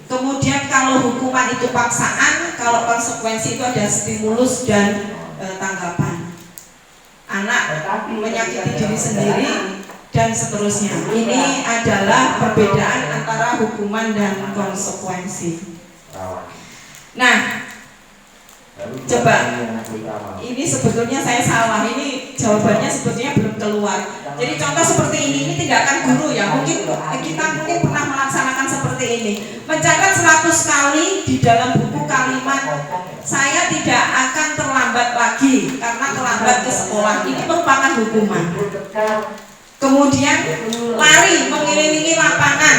Kemudian kalau hukuman itu paksaan, kalau konsekuensi itu ada stimulus dan tanggapan. Anak menyakiti diri sendiri dan seterusnya. Ini adalah perbedaan antara hukuman dan konsekuensi. Nah, coba ini sebetulnya saya salah, ini jawabannya sebetulnya belum keluar. Jadi contoh seperti ini tindakan guru ya, mungkin kita pernah melaksanakan seperti ini. Mencatat 100 kali di dalam buku kalimat saya tidak akan terlambat lagi karena terlambat ke sekolah, ini merupakan hukuman. Kemudian lari mengelilingi lapangan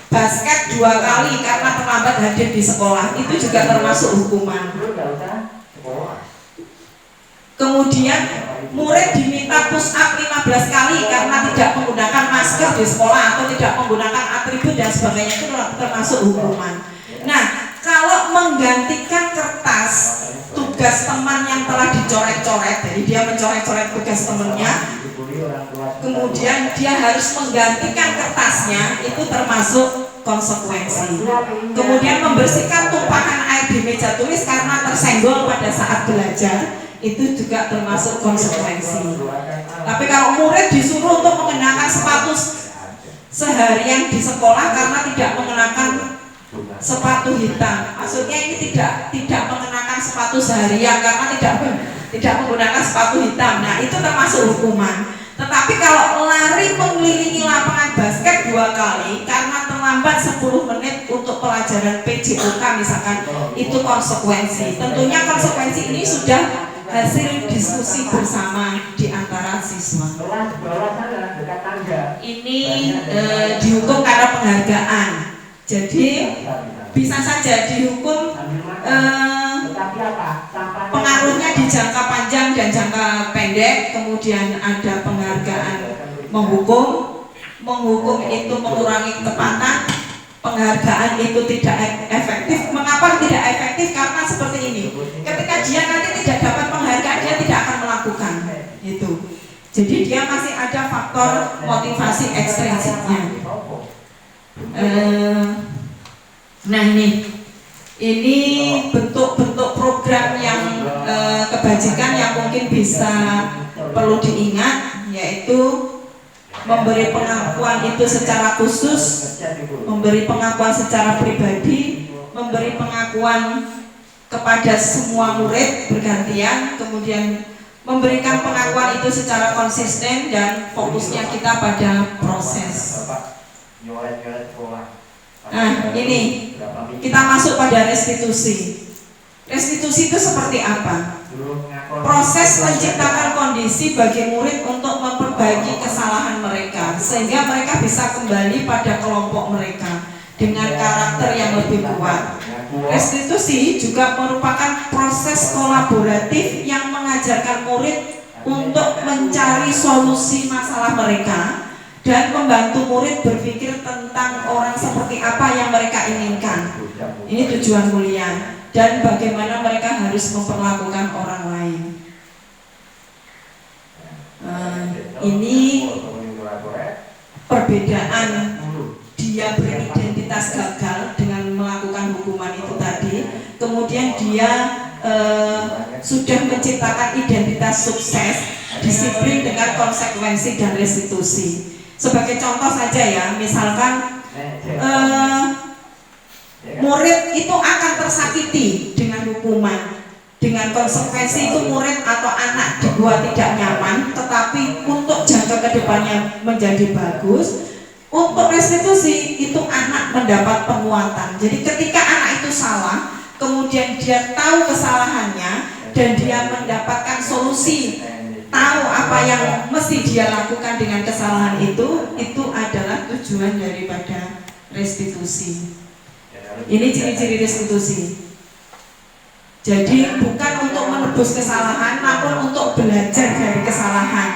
basket 2 kali karena terlambat hadir di sekolah, itu juga termasuk hukuman. Kemudian murid diminta push up 15 kali karena tidak menggunakan masker di sekolah atau tidak menggunakan atribut dan sebagainya, itu termasuk hukuman. Nah, kalau menggantikan kertas tugas teman yang telah dicoret-coret, jadi dia mencoret-coret tugas temannya, kemudian dia harus menggantikan kertasnya, itu termasuk konsekuensi. Kemudian membersihkan tumpahan air di meja tulis karena tersenggol pada saat belajar, itu juga termasuk konsekuensi. Tapi kalau murid disuruh untuk mengenakan sepatu seharian di sekolah karena tidak mengenakan sepatu hitam, maksudnya ini tidak mengenakan sepatu seharian karena tidak menggunakan sepatu hitam, nah itu termasuk hukuman. Tetapi kalau lari mengelilingi lapangan basket 2 kali karena terlambat 10 menit untuk pelajaran PJOK misalkan, itu konsekuensi. Tentunya konsekuensi ini sudah hasil diskusi bersama di antara siswa. Ini dihukum karena penghargaan. Jadi bisa saja dihukum pengaruhnya di jangka panjang dan jangka pendek. Kemudian ada penghargaan menghukum itu mengurangi ketepatan, penghargaan itu tidak efektif. Mengapa tidak efektif? Karena seperti ini, ketika dia nanti tidak dapat penghargaan, dia tidak akan melakukan itu. Jadi dia masih ada faktor motivasi ekstrinsiknya. Nah ini bentuk-bentuk program yang kebajikan yang mungkin bisa perlu diingat, yaitu memberi pengakuan itu secara khusus, memberi pengakuan secara pribadi, memberi pengakuan kepada semua murid bergantian, kemudian memberikan pengakuan itu secara konsisten dan fokusnya kita pada proses. Nah ini kita masuk pada restitusi. Restitusi itu seperti apa? Proses menciptakan kondisi bagi murid untuk memperbaiki kesalahan mereka sehingga mereka bisa kembali pada kelompok mereka dengan karakter yang lebih kuat. Restitusi juga merupakan proses kolaboratif yang mengajarkan murid untuk mencari solusi masalah mereka dan membantu murid berpikir tentang orang seperti apa yang mereka inginkan. Ini tujuan kuliah dan bagaimana mereka harus memperlakukan orang lain. Ini perbedaan dia beridentitas gagal dengan melakukan hukuman itu tadi, kemudian dia sudah menciptakan identitas sukses, disiplin dengan konsekuensi dan restitusi. Sebagai contoh saja ya, misalkan murid itu akan tersakiti dengan hukuman, dengan konsekuensi itu murid atau anak dibuat tidak nyaman, tetapi untuk jangka kedepannya menjadi bagus. Untuk restitusi itu anak mendapat penguatan. Jadi ketika anak itu salah, kemudian dia tahu kesalahannya dan dia mendapatkan solusi, tahu apa yang mesti dia lakukan dengan kesalahan itu adalah tujuan daripada restitusi. Ini ciri-ciri restitusi. Jadi bukan untuk menebus kesalahan, namun untuk belajar dari kesalahan.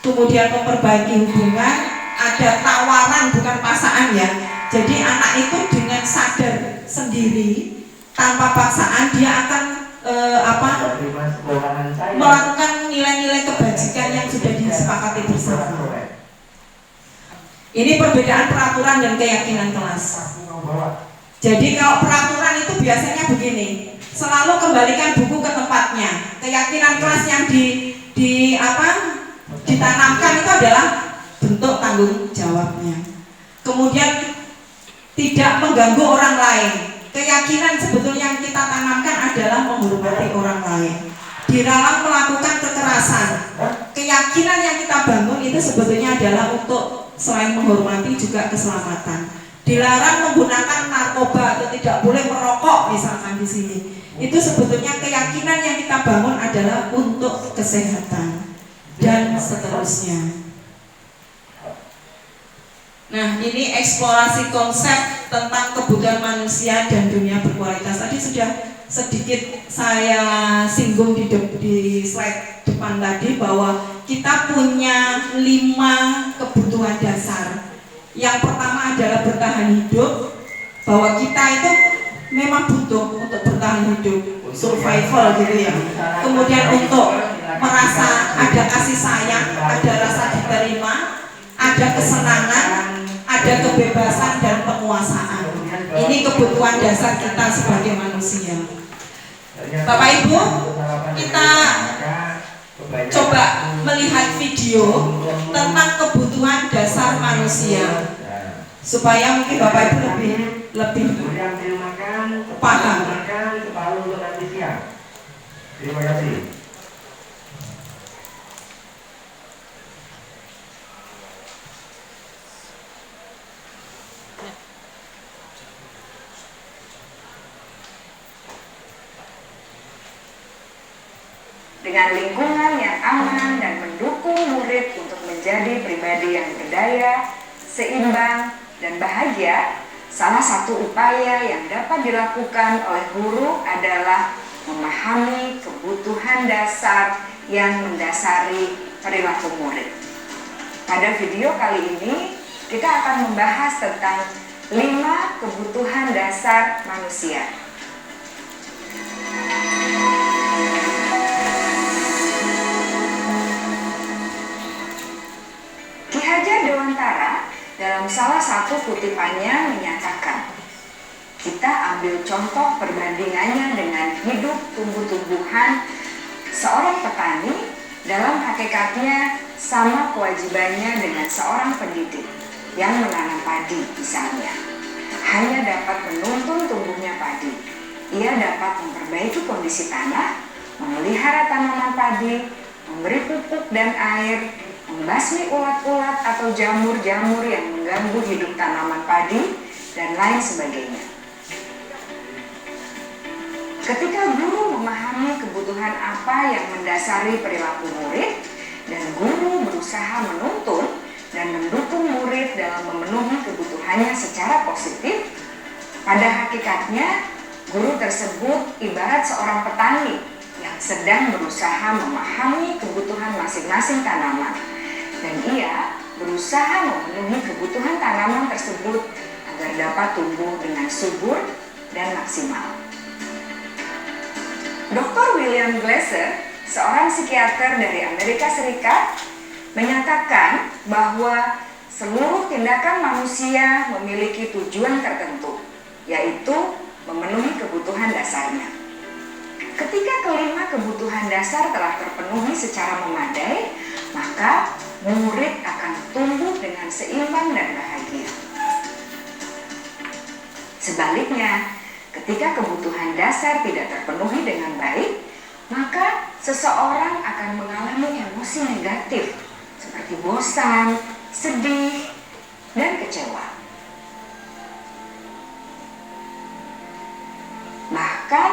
Kemudian memperbaiki hubungan, ada tawaran bukan paksaan ya. Jadi anak itu dengan sadar sendiri, tanpa paksaan dia akan melakukan nilai-nilai kebajikan yang sudah disepakati bersama. Ini perbedaan peraturan dan keyakinan kelas. Jadi kalau peraturan itu biasanya begini, selalu kembalikan buku ke tempatnya. Keyakinan kelas yang ditanamkan itu adalah bentuk tanggung jawabnya. Kemudian tidak mengganggu orang lain. Keyakinan sebetulnya yang kita tanamkan adalah menghormati orang lain. Dilarang melakukan kekerasan. Keyakinan yang kita bangun itu sebetulnya adalah untuk selain menghormati juga keselamatan. Dilarang menggunakan narkoba atau tidak boleh merokok misalkan di sini. Itu sebetulnya keyakinan yang kita bangun adalah untuk kesehatan dan seterusnya. Nah, ini eksplorasi konsep tentang kebutuhan manusia dan dunia berkualitas. Tadi sudah sedikit saya singgung di slide depan tadi bahwa kita punya 5 kebutuhan dasar. Yang pertama adalah bertahan hidup, bahwa kita itu memang butuh untuk bertahan hidup, survival gitu ya. Kemudian untuk merasa ada kasih sayang, ada rasa diterima, ada kesenangan, ada kebebasan dan penguasaan. Ini kebutuhan dasar kita sebagai manusia. Bapak Ibu, kita coba melihat video tentang kebutuhan dasar manusia supaya mungkin Bapak Ibu lebih paham. Terima kasih. Dengan lingkungan yang aman dan mendukung murid untuk menjadi pribadi yang berdaya, seimbang, dan bahagia, salah satu upaya yang dapat dilakukan oleh guru adalah memahami kebutuhan dasar yang mendasari perilaku murid. Pada video kali ini, kita akan membahas tentang 5 kebutuhan dasar manusia. Ki Hajar Dewantara dalam salah satu kutipannya menyatakan, kita ambil contoh perbandingannya dengan hidup tumbuh-tumbuhan. Seorang petani dalam hakikatnya sama kewajibannya dengan seorang pendidik yang menanam padi misalnya. Hanya dapat menuntun tumbuhnya padi. Ia dapat memperbaiki kondisi tanah, memelihara tanaman padi, memberi pupuk dan air, membasmi ulat-ulat atau jamur-jamur yang mengganggu hidup tanaman padi, dan lain sebagainya. Ketika guru memahami kebutuhan apa yang mendasari perilaku murid, dan guru berusaha menuntun dan mendukung murid dalam memenuhi kebutuhannya secara positif, pada hakikatnya guru tersebut ibarat seorang petani yang sedang berusaha memahami kebutuhan masing-masing tanaman, dan ia berusaha memenuhi kebutuhan tanaman tersebut agar dapat tumbuh dengan subur dan maksimal. Dr. William Glasser, seorang psikiater dari Amerika Serikat, menyatakan bahwa seluruh tindakan manusia memiliki tujuan tertentu, yaitu memenuhi kebutuhan dasarnya. Ketika kelima kebutuhan dasar telah terpenuhi secara memadai, maka murid akan tumbuh dengan seimbang dan bahagia. Sebaliknya, ketika kebutuhan dasar tidak terpenuhi dengan baik, maka seseorang akan mengalami emosi negatif seperti bosan, sedih, dan kecewa. Bahkan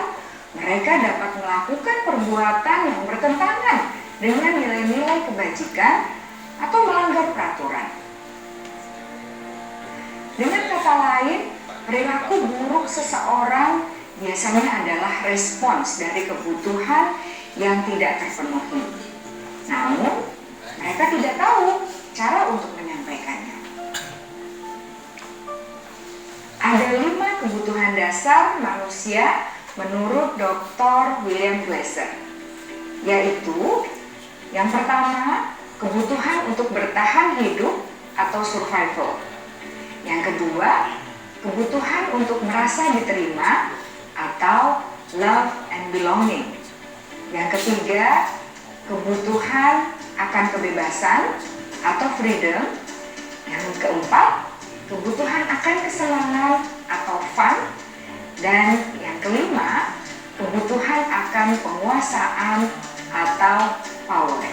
mereka dapat melakukan perbuatan yang bertentangan dengan nilai-nilai kebajikan atau melanggar peraturan. Dengan kata lain, perilaku buruk seseorang biasanya adalah respons dari kebutuhan yang tidak terpenuhi. Namun, mereka tidak tahu cara untuk menyampaikannya. Ada 5 kebutuhan dasar manusia menurut Dr. William Glasser, yaitu yang pertama, kebutuhan untuk bertahan hidup atau survival. Yang kedua, kebutuhan untuk merasa diterima atau love and belonging. Yang ketiga, kebutuhan akan kebebasan atau freedom. Yang keempat, kebutuhan akan kesenangan atau fun. Dan yang kelima, kebutuhan akan penguasaan atau power.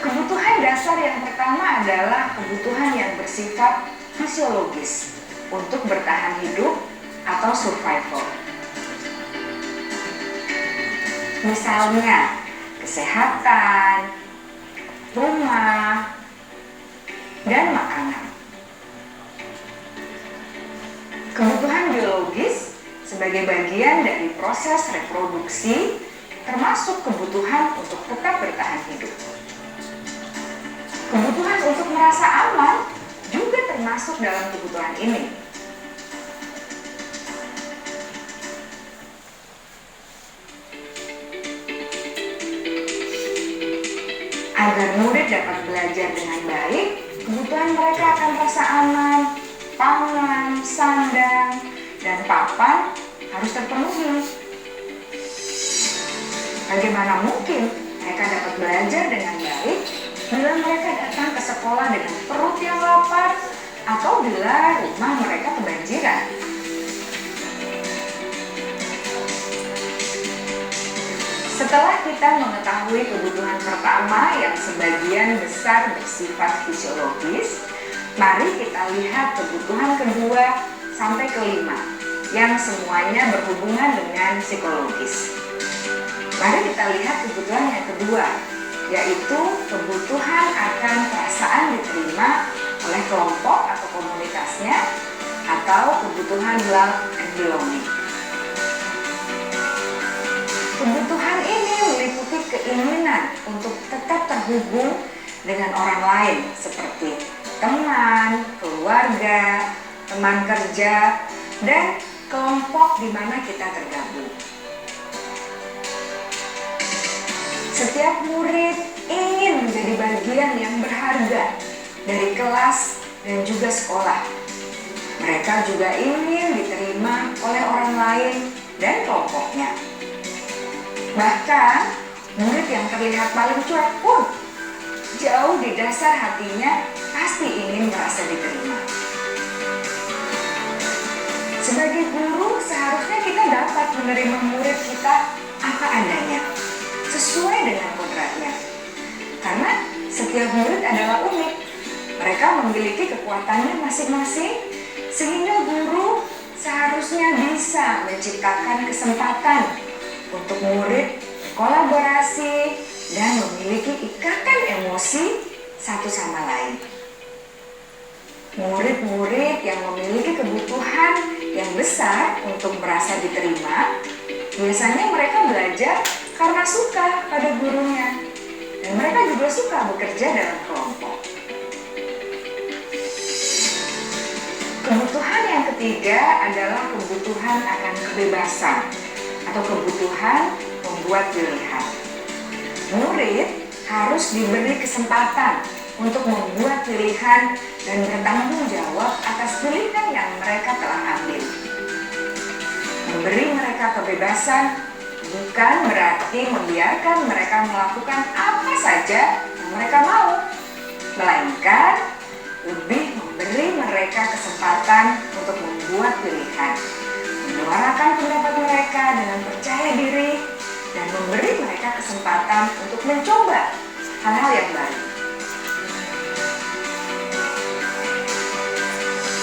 Kebutuhan dasar yang pertama adalah kebutuhan yang bersifat fisiologis untuk bertahan hidup atau survival. Misalnya, kesehatan, rumah, dan makanan. Kebutuhan biologis sebagai bagian dari proses reproduksi termasuk kebutuhan untuk tetap bertahan hidup. Kebutuhan untuk merasa aman juga termasuk dalam kebutuhan ini. Agar murid dapat belajar dengan baik, kebutuhan mereka akan rasa aman, pangan, sandang, dan papan harus terpenuhi. Bagaimana mungkin mereka dapat belajar dengan baik bila mereka datang ke sekolah dengan perut yang lapar atau bila rumah mereka kebanjiran? Setelah kita mengetahui kebutuhan pertama yang sebagian besar bersifat fisiologis, mari kita lihat kebutuhan kedua sampai kelima yang semuanya berhubungan dengan psikologis. Mari kita lihat kebutuhan yang kedua, yaitu kebutuhan akan perasaan diterima oleh kelompok atau komunitasnya atau kebutuhan love and belonging. Kebutuhan ini meliputi keinginan untuk tetap terhubung dengan orang lain seperti teman, keluarga, teman kerja, dan kelompok di mana kita tergabung. Setiap murid ingin menjadi bagian yang berharga dari kelas dan juga sekolah. Mereka juga ingin diterima oleh orang lain dan kelompoknya. Bahkan, murid yang terlihat paling cuek pun jauh di dasar hatinya pasti ingin merasa diterima. Sebagai guru, seharusnya kita dapat menerima murid kita apa adanya, sesuai dengan kodratnya. Karena setiap murid adalah unik. Mereka memiliki kekuatannya masing-masing, sehingga guru seharusnya bisa menciptakan kesempatan untuk murid kolaborasi dan memiliki ikatan emosi satu sama lain. Murid-murid yang memiliki kebutuhan yang besar untuk merasa diterima, biasanya mereka belajar karena suka pada gurunya, dan mereka juga suka bekerja dalam kelompok. Kebutuhan yang ketiga adalah kebutuhan akan kebebasan atau kebutuhan membuat pilihan. Murid harus diberi kesempatan untuk membuat pilihan dan bertanggung jawab atas pilihan yang mereka telah ambil. Memberi mereka kebebasan bukan berarti membiarkan mereka melakukan apa saja yang mereka mau, melainkan lebih memberi mereka kesempatan untuk membuat pilihan, menyuarakan pendapat mereka dengan percaya diri, dan memberi mereka kesempatan untuk mencoba hal-hal yang baru.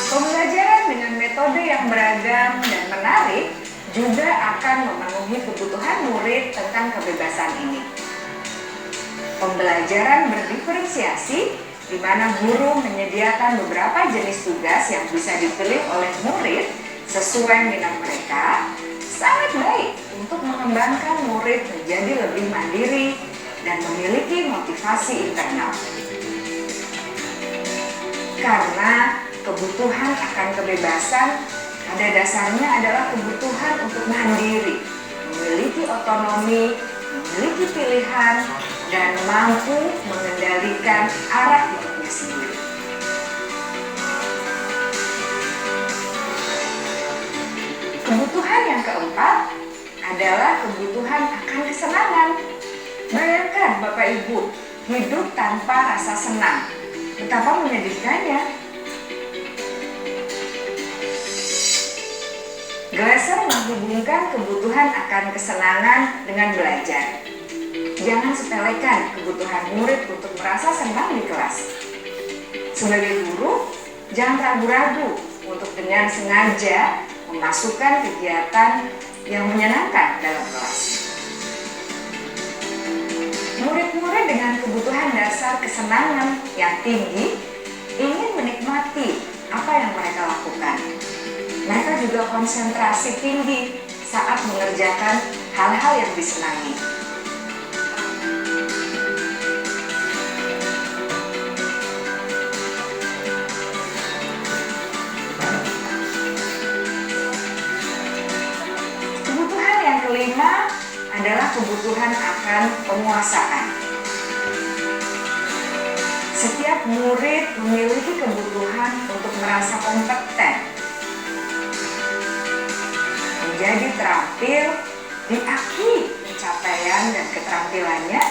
Pembelajaran dengan metode yang beragam dan menarik juga akan memenuhi kebutuhan murid tentang kebebasan ini. Pembelajaran berdiferensiasi, di mana guru menyediakan beberapa jenis tugas yang bisa dipilih oleh murid sesuai minat mereka, sangat baik untuk mengembangkan murid menjadi lebih mandiri dan memiliki motivasi internal. Karena kebutuhan akan kebebasan pada dasarnya adalah kebutuhan untuk mandiri, memiliki otonomi, memiliki pilihan, dan mampu mengendalikan arah hidupnya sendiri. Kebutuhan yang keempat adalah kebutuhan akan kesenangan. Bayangkan Bapak Ibu, hidup tanpa rasa senang. Betapa menyedihkannya. Glasser menghubungkan kebutuhan akan kesenangan dengan belajar. Jangan sepelekan kebutuhan murid untuk merasa senang di kelas. Sebagai guru, jangan ragu-ragu untuk dengan sengaja memasukkan kegiatan yang menyenangkan dalam kelas. Murid-murid dengan kebutuhan dasar kesenangan yang tinggi ingin menikmati apa yang mereka lakukan. Mereka juga konsentrasi tinggi saat mengerjakan hal-hal yang disenangi. Kebutuhan yang kelima adalah kebutuhan akan penguasaan. Setiap murid memiliki kebutuhan untuk merasa kompeten, menjadi terampil, diakui pencapaian dan keterampilannya,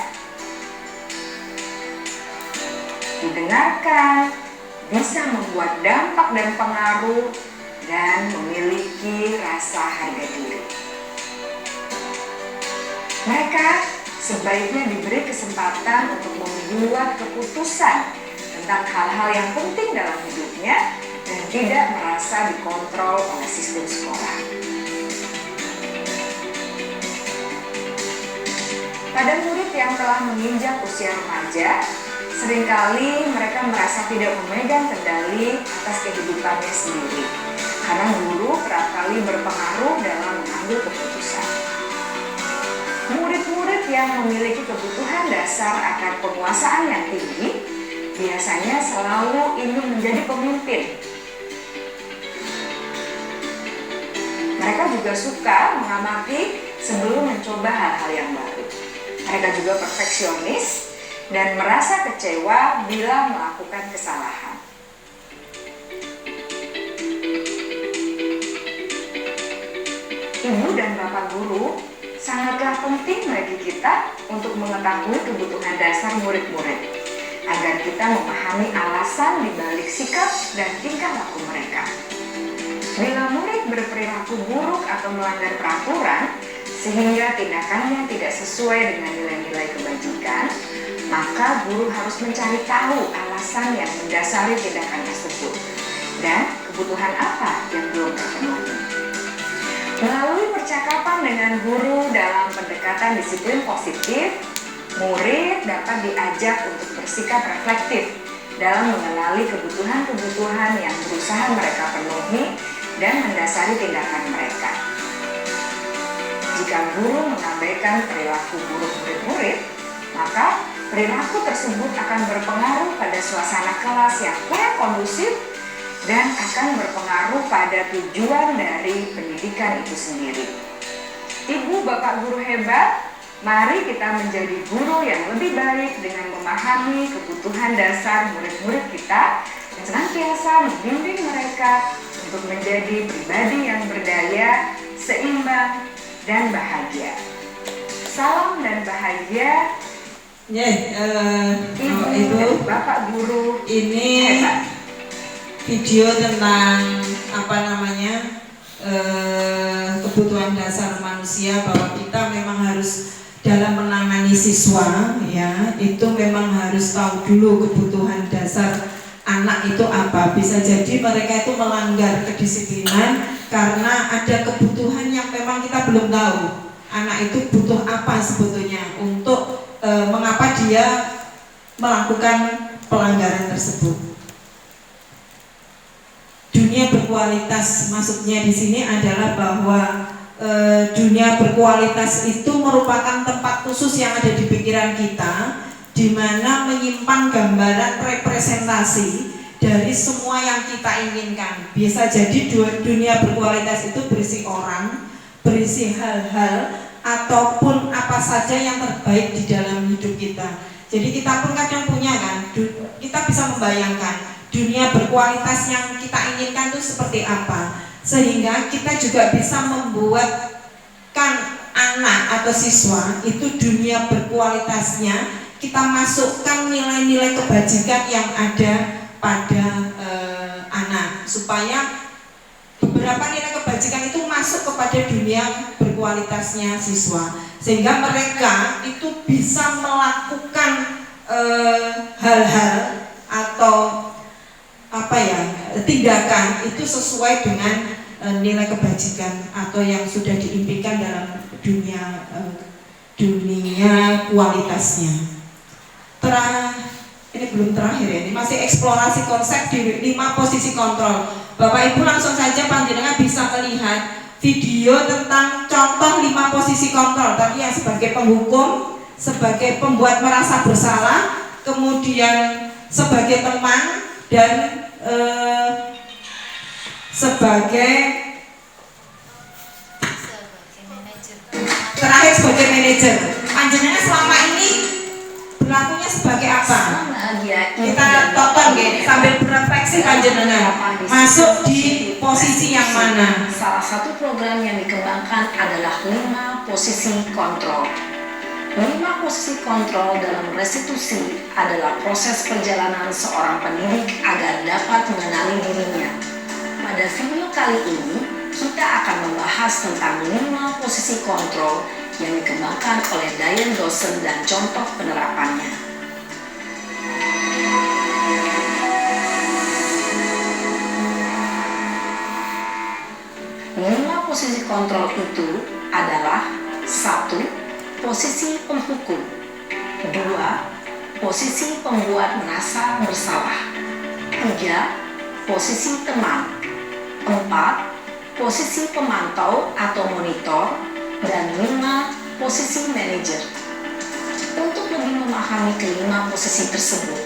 didengarkan, bisa membuat dampak dan pengaruh, dan memiliki rasa harga diri. Mereka sebaiknya diberi kesempatan untuk membuat keputusan tentang hal-hal yang penting dalam hidupnya dan tidak merasa dikontrol oleh sistem sekolah. Pada murid yang telah menginjak usia remaja, seringkali mereka merasa tidak memegang kendali atas kehidupannya sendiri. karena guru kerap kali berpengaruh dalam mengambil keputusan. Murid-murid yang memiliki kebutuhan dasar akan penguasaan yang tinggi biasanya selalu ingin menjadi pemimpin. Mereka juga suka mengamati sebelum mencoba hal-hal yang baru. Mereka juga perfeksionis dan merasa kecewa bila melakukan kesalahan. Ibu dan bapak guru sangatlah penting bagi kita untuk mengetahui kebutuhan dasar murid-murid, agar kita memahami alasan dibalik sikap dan tingkah laku mereka. Bila murid berperilaku buruk atau melanggar peraturan, sehingga tindakannya tidak sesuai dengan nilai-nilai kebajikan, maka guru harus mencari tahu alasan yang mendasari tindakan tersebut dan kebutuhan apa yang belum terpenuhi. Melalui percakapan dengan guru dalam pendekatan disiplin positif, murid dapat diajak untuk bersikap reflektif dalam mengenali kebutuhan-kebutuhan yang berusaha mereka penuhi dan mendasari tindakan mereka. Jika guru mengabaikan perilaku buruk murid-murid, maka perilaku tersebut akan berpengaruh pada suasana kelas yang kurang kondusif dan akan berpengaruh pada tujuan dari pendidikan itu sendiri. Ibu bapak guru hebat, mari kita menjadi guru yang lebih baik dengan memahami kebutuhan dasar murid-murid kita dan senantiasa membimbing mereka untuk menjadi pribadi yang berdaya, seimbang, dan bahagia. Salam dan bahagia. Ibu dan bapak guru ini hebat. Video tentang kebutuhan dasar manusia, bahwa kita memang harus dalam menangani siswa, ya, itu memang harus tahu dulu kebutuhan dasar anak itu apa. Bisa jadi mereka itu melanggar kedisiplinan karena ada kebutuhan yang memang kita belum tahu. Anak itu butuh apa sebetulnya untuk mengapa dia melakukan pelanggaran tersebut. Dunia berkualitas, maksudnya di sini adalah bahwa dunia berkualitas itu merupakan tempat khusus yang ada di pikiran kita, di mana menyimpan gambaran representasi dari semua yang kita inginkan. Bisa jadi dunia berkualitas itu berisi orang, berisi hal-hal, ataupun apa saja yang terbaik di dalam hidup kita. Jadi kita pun kadang punya kan, kita bisa membayangkan dunia berkualitas yang kita inginkan itu seperti apa, sehingga kita juga bisa membuatkan anak atau siswa itu dunia berkualitasnya kita masukkan nilai-nilai kebajikan yang ada pada anak, supaya beberapa nilai kebajikan itu masuk kepada dunia berkualitasnya siswa, sehingga mereka itu bisa melakukan hal-hal atau tindakan itu sesuai dengan nilai kebajikan atau yang sudah diimpikan dalam dunia kualitasnya. Ini belum terakhir ya, ini masih eksplorasi konsep di 5 posisi kontrol. Bapak Ibu langsung saja panjenengan bisa melihat video tentang contoh 5 posisi kontrol tadi, yang sebagai penghukum, sebagai pembuat merasa bersalah, kemudian sebagai teman, dan terakhir sebagai manajer. Panjenengan selama ini berlakunya sebagai apa? Kita tonton ya, sambil berefleksi panjenengan masuk di posisi yang mana. Salah satu program yang dikembangkan adalah 5 posisi kontrol. 5 posisi kontrol dalam restitusi adalah proses perjalanan seorang pendidik agar dapat mengenali dirinya. Pada video kali ini, kita akan membahas tentang 5 posisi kontrol yang dikembangkan oleh Diane Dawson dan contoh penerapannya. 5 posisi kontrol itu adalah: 1. Posisi penghukum. 2. Posisi pembuat merasa bersalah. 3. Posisi teman. 4. 4. Posisi pemantau atau monitor. Dan 5. Posisi manajer. Untuk lebih memahami kelima posisi tersebut,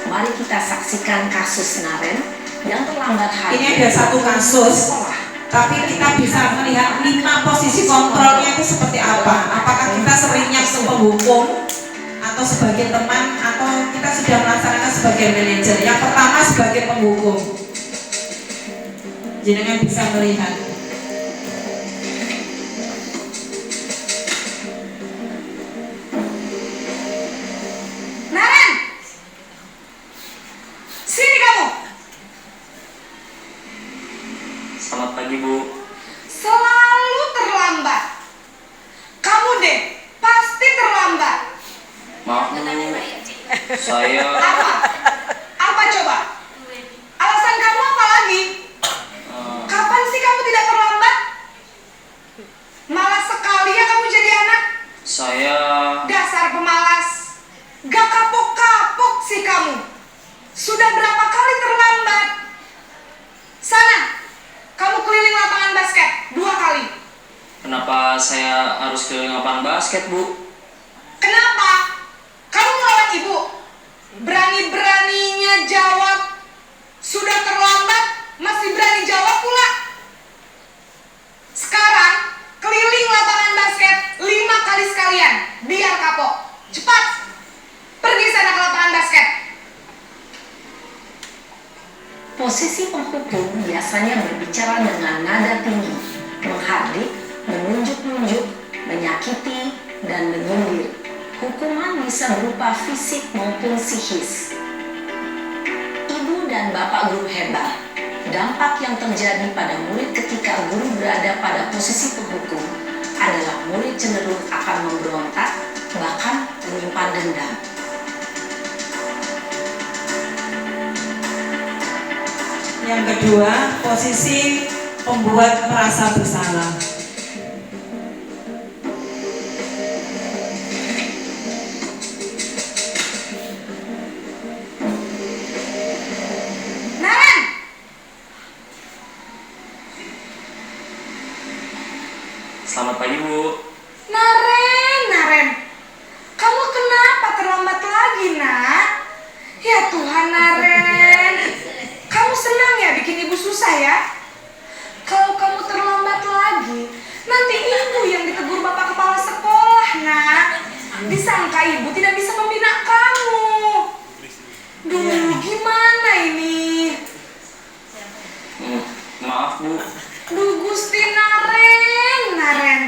mari kita saksikan kasus Naren yang terlambat hadir. Ini ada satu kasus, tapi kita bisa melihat 5 posisi kontrolnya itu seperti apa. Apakah kita seringnya ke penghukum atau sebagai teman, atau kita sudah melaksanakan sebagai manajer. Yang pertama sebagai penghukum. Jenengan bisa melihat. Naren, sini kamu. Selamat pagi, Bu. Selalu terlambat. Kamu deh, pasti terlambat. Maaf, Bu. Saya Apa coba? Alasan kamu apa lagi? Kapan sih kamu tidak terlambat? Malas sekali ya kamu jadi anak. saya Dasar pemalas. Gak kapok-kapok sih kamu. Sudah berapa kali terlambat? Sana, kamu keliling lapangan basket 2 kali. kenapa saya harus keliling lapangan basket, Bu? Kenapa? Kamu melawan ibu? Berani-beraninya jawab. Sudah terlambat, masih berani jawab pula. Sekarang, keliling lapangan basket 5 kali sekalian. Biar kapok. Cepat. Pergi sana ke lapangan basket. Posisi penghukum biasanya berbicara dengan nada tinggi, menghardik, menunjuk-nunjuk, menyakiti, dan menyindir. Hukuman bisa berupa fisik maupun psikis. Ibu dan bapak guru hebat. Dampak yang terjadi pada murid ketika guru berada pada posisi penghukum adalah murid cenderung akan memberontak, bahkan menyimpan dendam. Yang kedua, posisi pembuat merasa bersalah. Naren! Selamat pagi, Bu. Naren, kamu kenapa terlambat lagi, nak? Ya Tuhan, Naren, kamu senang ya bikin ibu susah ya? Kalau kamu terlambat lagi, nanti ibu yang ditegur bapak kepala sekolah, nak. Disangka ibu tidak bisa membina kamu. Duh, gimana ini? Maaf, Bu. Duh, Gusti Naren,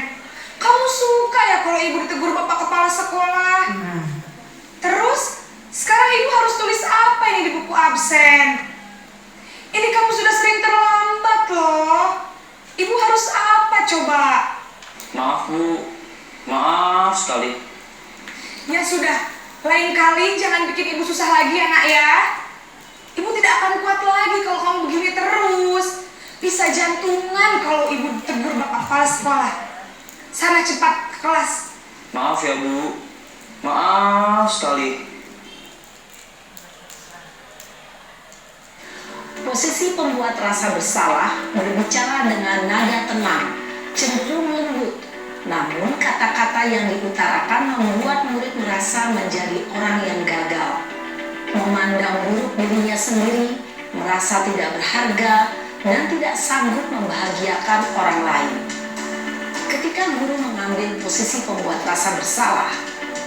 kamu suka ya kalau ibu ditegur bapak kepala sekolah? Terus, sekarang ibu harus tulis apa ini di buku absen? Ini kamu sudah sering terlambat loh. Ibu harus apa coba? Maaf, Bu. Maaf sekali. Ya sudah, lain kali jangan bikin ibu susah lagi ya nak ya. Ibu tidak akan kuat lagi kalau kamu begini terus. Bisa jantungan kalau ibu ditegur bapak kepala sekolah. Sana cepat ke kelas. Maaf ya, Bu. Maaf sekali. Posisi pembuat rasa bersalah berbicara dengan nada tenang, cenderung lembut. Namun kata-kata yang diutarakan membuat murid merasa menjadi orang yang gagal, memandang buruk dirinya sendiri, merasa tidak berharga, dan tidak sanggup membahagiakan orang lain. Ketika guru mengambil posisi pembuat rasa bersalah,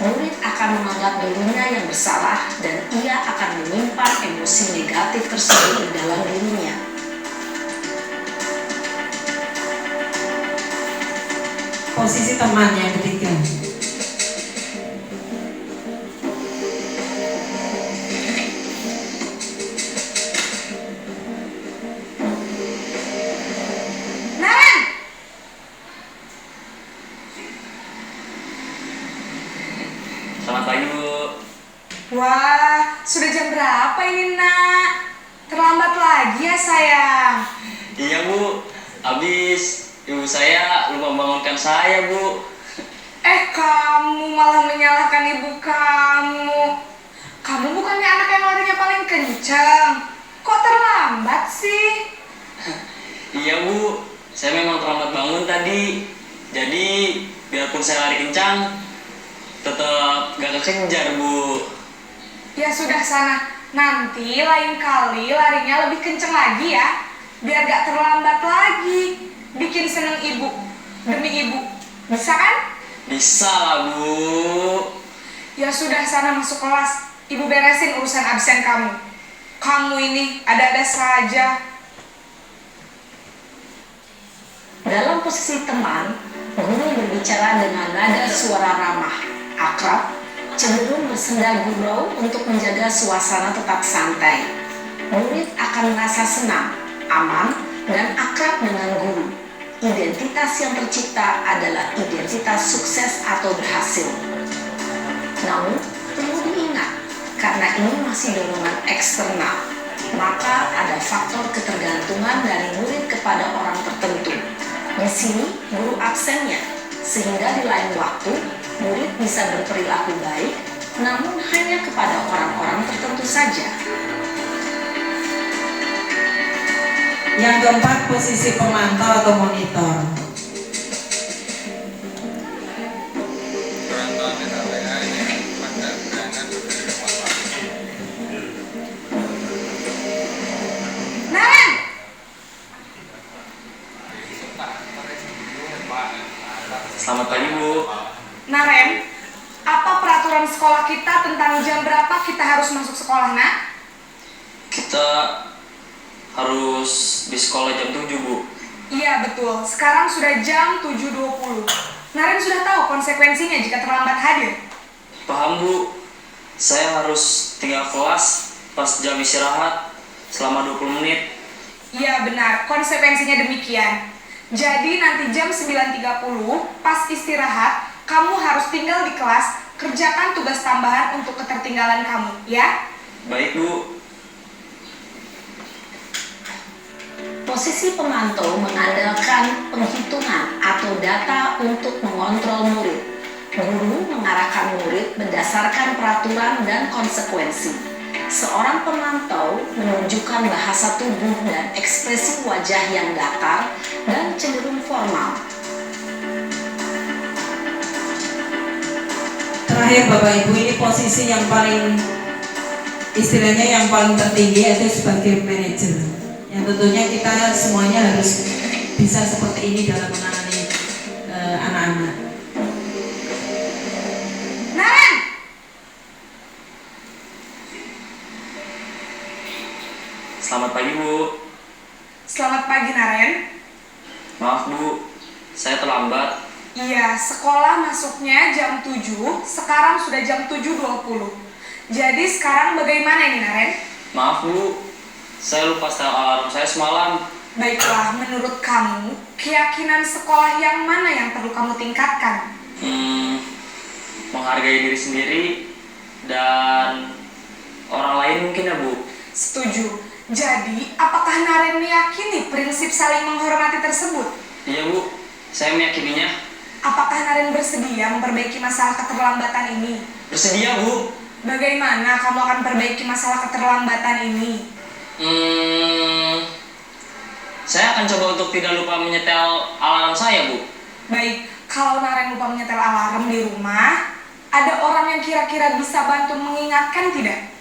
murid akan menganggap dirinya yang bersalah dan ia akan menyimpan emosi negatif tersebut di dalam dirinya. Posisi teman yang ketiga. Naren! Selamat pagi, Bu. Wah, sudah jam berapa ini nak? Terlambat lagi ya sayang. Iya, Bu. Habis ibu saya lupa membangunkan saya, Bu. Kamu malah menyalahkan ibu kamu. Kamu bukannya anak yang larinya paling kencang. Kok terlambat sih? Iya Bu, saya memang terlambat bangun tadi. Jadi biarpun saya lari kencang, tetap gak kekejar Bu. Ya sudah sana, nanti lain kali larinya lebih kenceng lagi ya, biar gak terlambat lagi. Bikin seneng ibu, demi ibu, bisa kan? Bisa lah Bu. Ya sudah sana masuk kelas, ibu beresin urusan absen kamu. Kamu ini ada-ada saja. Dalam posisi teman, guru berbicara dengan nada suara ramah, akrab, cenderung bersenda gurau untuk menjaga suasana tetap santai. Murid akan merasa senang, aman, dan akrab dengan guru. Identitas yang tercipta adalah identitas sukses atau berhasil. Namun, perlu diingat, karena ini masih dorongan eksternal, maka ada faktor ketergantungan dari murid kepada orang tertentu. Di sini, guru absennya, sehingga di lain waktu, murid bisa berperilaku baik, namun hanya kepada orang-orang tertentu saja. Yang keempat, posisi pemantau atau monitor. Naren, Selamat pagi Bu. Naren, apa peraturan sekolah kita tentang jam berapa kita harus masuk sekolah, nak? Kita harus di sekolah jam 7 Bu. Iya betul, sekarang sudah jam 7.20. Naren sudah tahu konsekuensinya jika terlambat hadir. Paham Bu. Saya harus tinggal kelas pas jam istirahat selama 20 menit. Iya benar, konsekuensinya demikian. Jadi nanti jam 9.30 pas istirahat, kamu harus tinggal di kelas, kerjakan tugas tambahan untuk ketertinggalan kamu, ya? Baik Bu. Posisi pemantau mengandalkan penghitungan atau data untuk mengontrol murid. Guru mengarahkan murid berdasarkan peraturan dan konsekuensi. Seorang pemantau menunjukkan bahasa tubuh dan ekspresi wajah yang datar dan cenderung formal. Terakhir Bapak Ibu, ini posisi yang paling istilahnya yang paling tertinggi yaitu sebagai manajer. Yang tentunya kita semuanya harus bisa seperti ini dalam menangani anak-anak. Naren! Selamat pagi Bu. Selamat pagi Naren. Maaf Bu, saya terlambat. Iya, sekolah masuknya jam 7, sekarang sudah jam 7.20. Jadi sekarang bagaimana ini Naren? Maaf Bu, saya lupa setel alarm saya semalam. Baiklah, menurut kamu, keyakinan sekolah yang mana yang perlu kamu tingkatkan? Menghargai diri sendiri dan orang lain mungkin ya Bu. Setuju. Jadi, apakah Naren meyakini prinsip saling menghormati tersebut? Iya Bu, saya meyakininya. Apakah Naren bersedia memperbaiki masalah keterlambatan ini? Bersedia Bu. Bagaimana kamu akan perbaiki masalah keterlambatan ini? Saya akan coba untuk tidak lupa menyetel alarm saya Bu. Baik, kalau Naren lupa menyetel alarm di rumah, ada orang yang kira-kira bisa bantu mengingatkan tidak?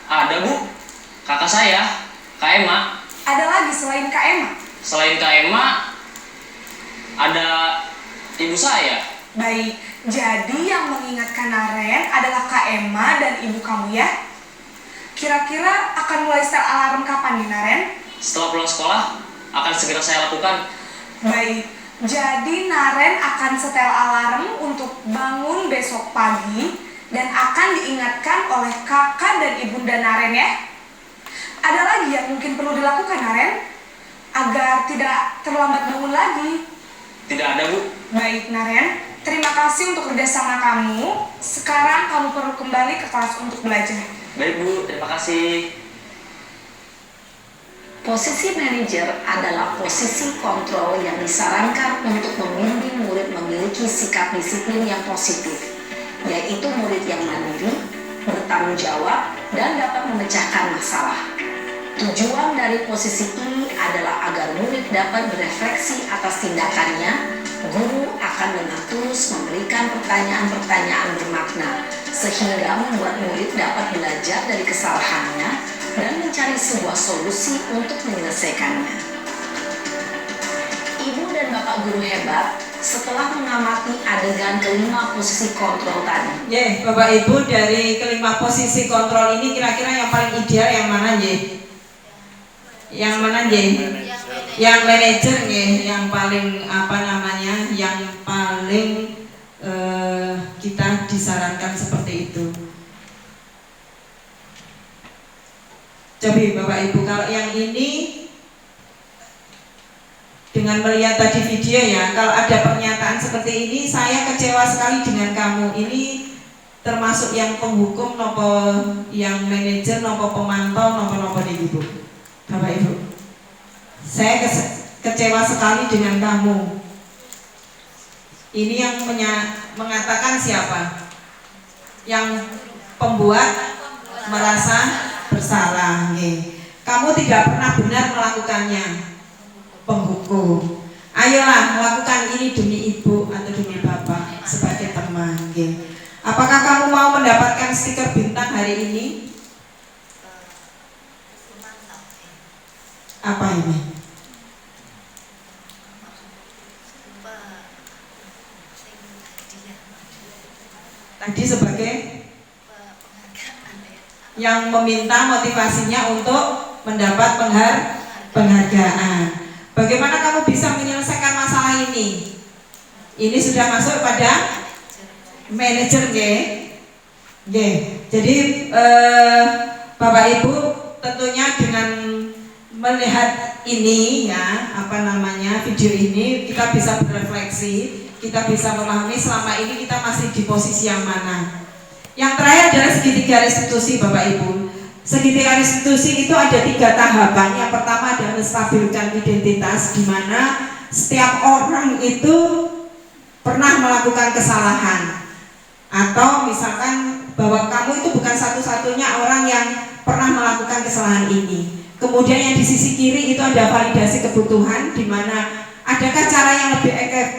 Ada Bu, kakak saya, Kak Emma. Ada lagi selain Kak Emma? Selain Kak Emma, ada ibu saya. Baik, jadi yang mengingatkan Naren adalah Kak Emma dan ibu kamu ya? Kira-kira akan mulai setel alarm kapan nih Naren? Setelah pulang sekolah, akan segera saya lakukan. Baik, jadi Naren akan setel alarm untuk bangun besok pagi dan akan diingatkan oleh kakak dan ibunda Naren ya. Ada lagi yang mungkin perlu dilakukan Naren agar tidak terlambat bangun lagi? Tidak ada Bu. Baik Naren, terima kasih untuk kerjasama kamu. Sekarang kamu perlu kembali ke kelas untuk belajar. Baik Bu, terima kasih. Posisi manajer adalah posisi kontrol yang disarankan untuk membimbing murid memiliki sikap disiplin yang positif, yaitu murid yang mandiri, bertanggung jawab, dan dapat memecahkan masalah. Tujuan dari posisi ini adalah agar murid dapat berefleksi atas tindakannya. Guru akan dengan tulus memberikan pertanyaan-pertanyaan bermakna sehingga membuat murid dapat belajar dari kesalahannya dan mencari sebuah solusi untuk menyelesaikannya. Ibu dan Bapak guru hebat, setelah mengamati adegan kelima posisi kontrol tadi. Bapak Ibu, dari kelima posisi kontrol ini kira-kira yang paling ideal yang mana, Yang mana, Yang manajer, yang paling yang paling kita disarankan seperti itu. Coba Bapak Ibu, kalau yang ini dengan melihat tadi video ya, kalau ada pernyataan seperti ini, saya kecewa sekali dengan kamu. Ini termasuk yang penghukum, nopo yang manajer, nopo pemantau, nopo nih Ibu. Bapak Ibu, saya kecewa sekali dengan kamu. Ini yang mengatakan siapa? Yang pembuat merasa bersalah. Kamu tidak pernah benar melakukannya. Penghukum, ayolah melakukan ini demi ibu atau demi bapak sebagai teman. Apakah kamu mau mendapatkan stiker bintang hari ini? Apa ini? Tadi sebagai yang meminta motivasinya untuk mendapat penghargaan. Bagaimana kamu bisa menyelesaikan masalah ini? Ini sudah masuk pada manajer, Jadi Bapak Ibu tentunya dengan melihat ini video ini kita bisa berefleksi, kita bisa memahami selama ini kita masih di posisi yang mana. Yang terakhir adalah segitiga restitusi, Bapak Ibu. Segitiga restitusi itu ada 3 tahapan. Yang pertama adalah menstabilkan identitas, di mana setiap orang itu pernah melakukan kesalahan, atau misalkan bahwa kamu itu bukan satu-satunya orang yang pernah melakukan kesalahan ini. Kemudian yang di sisi kiri itu ada validasi kebutuhan, di mana adakah cara yang lebih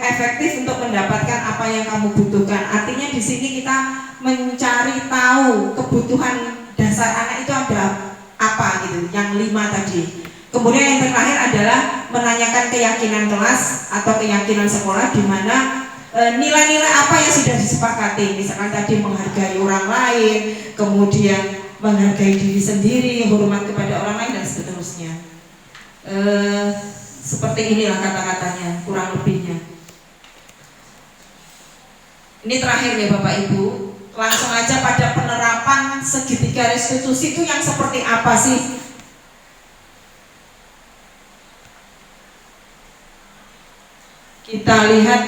efektif untuk mendapatkan apa yang kamu butuhkan. Artinya di sini kita mencari tahu kebutuhan dasar anak itu ada apa gitu, yang 5 tadi. Kemudian yang terakhir adalah menanyakan keyakinan kelas atau keyakinan sekolah, di mana nilai-nilai apa yang sudah disepakati, misalkan tadi menghargai orang lain, kemudian menghargai diri sendiri, hormat kepada orang lain dan seterusnya. Seperti inilah kata-katanya kurang lebihnya. Ini terakhir ya Bapak Ibu. Langsung aja pada penerapan segitiga restitusi itu yang seperti apa sih? Kita lihat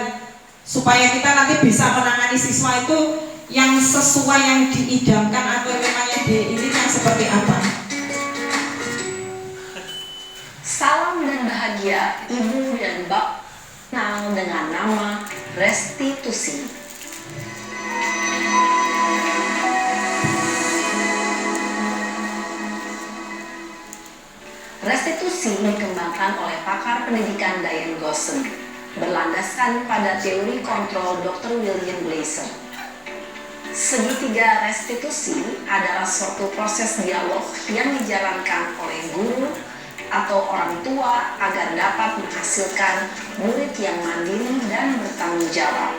supaya kita nanti bisa menangani siswa itu yang sesuai yang diidamkan atau namanya ini yang seperti apa? Salam dan bahagia Ibu dan Bapak kenal dengan nama restitusi. Restitusi dikembangkan oleh pakar pendidikan Diane Gosson, berlandaskan pada teori kontrol Dr. William Glasser. Segitiga restitusi adalah suatu proses dialog yang dijalankan oleh guru atau orang tua agar dapat menghasilkan murid yang mandiri dan bertanggung jawab.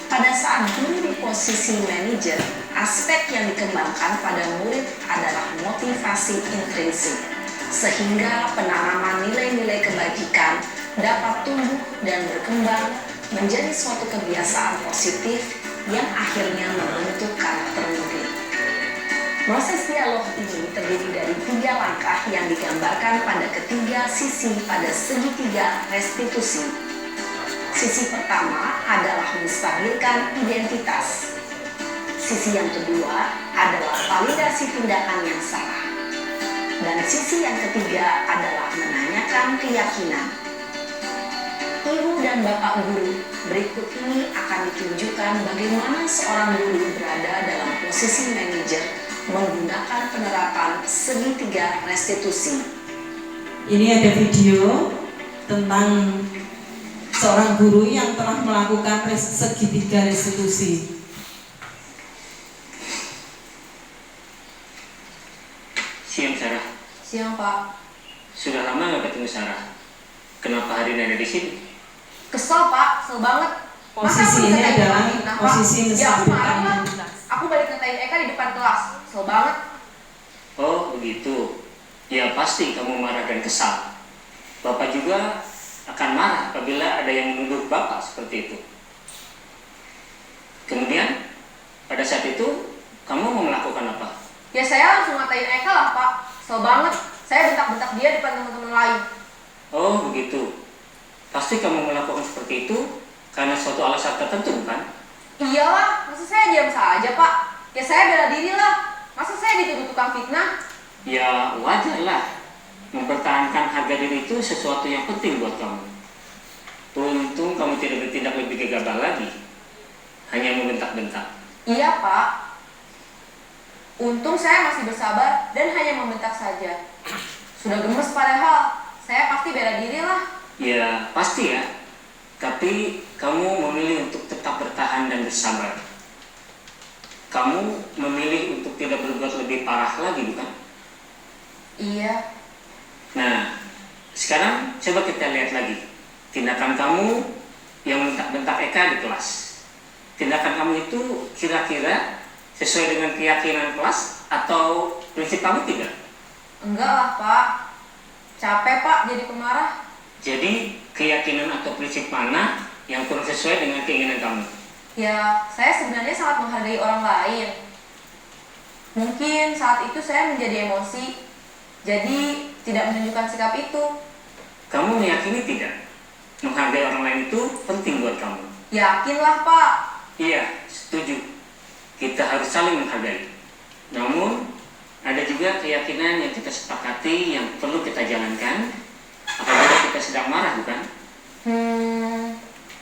Pada saat guru di posisi manajer, aspek yang dikembangkan pada murid adalah motivasi intrinsik, sehingga penanaman nilai-nilai kebajikan dapat tumbuh dan berkembang menjadi suatu kebiasaan positif yang akhirnya membentuk karakter murid. Proses dialog ini terdiri dari 3 langkah yang digambarkan pada ketiga sisi pada segitiga restitusi. Sisi pertama adalah menstabilkan identitas. Sisi yang kedua adalah validasi tindakan yang salah. Dan sisi yang ketiga adalah menanyakan keyakinan. Ibu dan Bapak guru, berikut ini akan ditunjukkan bagaimana seorang guru berada dalam posisi manajer menggunakan penerapan segitiga restitusi. Ini ada video tentang seorang guru yang telah melakukan segitiga restitusi. Siang Sarah. Siang Pak. Sudah lama nggak ketemu Sarah. Kenapa hari ini ada di sini? Kesel Pak, kesel banget. Posisi ini adalah posisi Ya aku marah lah. menstabilkan. Aku balik ngatain Eka di depan kelas. Kesel banget. Oh begitu. Ya pasti kamu marah dan kesal. Bapak juga akan marah apabila ada yang menuduh Bapak seperti itu. Kemudian pada saat itu kamu mau melakukan apa? Ya saya langsung ngatain Eka lah Pak. Kesel banget. Saya bentak-bentak dia depan teman-teman lain. Oh begitu. Pasti kamu melakukan seperti itu karena suatu alasan tertentu bukan? Iyalah, masa saya diam saja Pak? Ya saya bela diri lah. Masa saya dituduh tukang fitnah? Ya wajar lah. Mempertahankan harga diri itu sesuatu yang penting buat kamu. Untung kamu tidak bertindak lebih gegabah lagi. Hanya membentak-bentak. Iya Pak. Untung saya masih bersabar dan hanya membentak saja. Sudah gemes padahal. Saya pasti bela diri lah. Ya pasti ya. Tapi kamu memilih untuk tetap bertahan dan bersabar. Kamu memilih untuk tidak berbuat lebih parah lagi bukan? Iya. Nah, sekarang coba kita lihat lagi tindakan kamu yang bentak-bentak Eka di kelas. Tindakan kamu itu kira-kira sesuai dengan keyakinan kelas atau prinsip kamu tidak? Enggak lah Pak. Capek Pak jadi pemarah. Jadi keyakinan atau prinsip mana yang kurang sesuai dengan keinginan kamu? Ya, saya sebenarnya sangat menghargai orang lain. Mungkin saat itu saya menjadi emosi, jadi tidak menunjukkan sikap itu. Kamu meyakini tidak? Menghargai orang lain itu penting buat kamu. Yakinlah Pak. Iya, setuju. Kita harus saling menghargai. Namun, ada juga keyakinan yang kita sepakati yang perlu kita jalankan apabila kita sedang marah, bukan?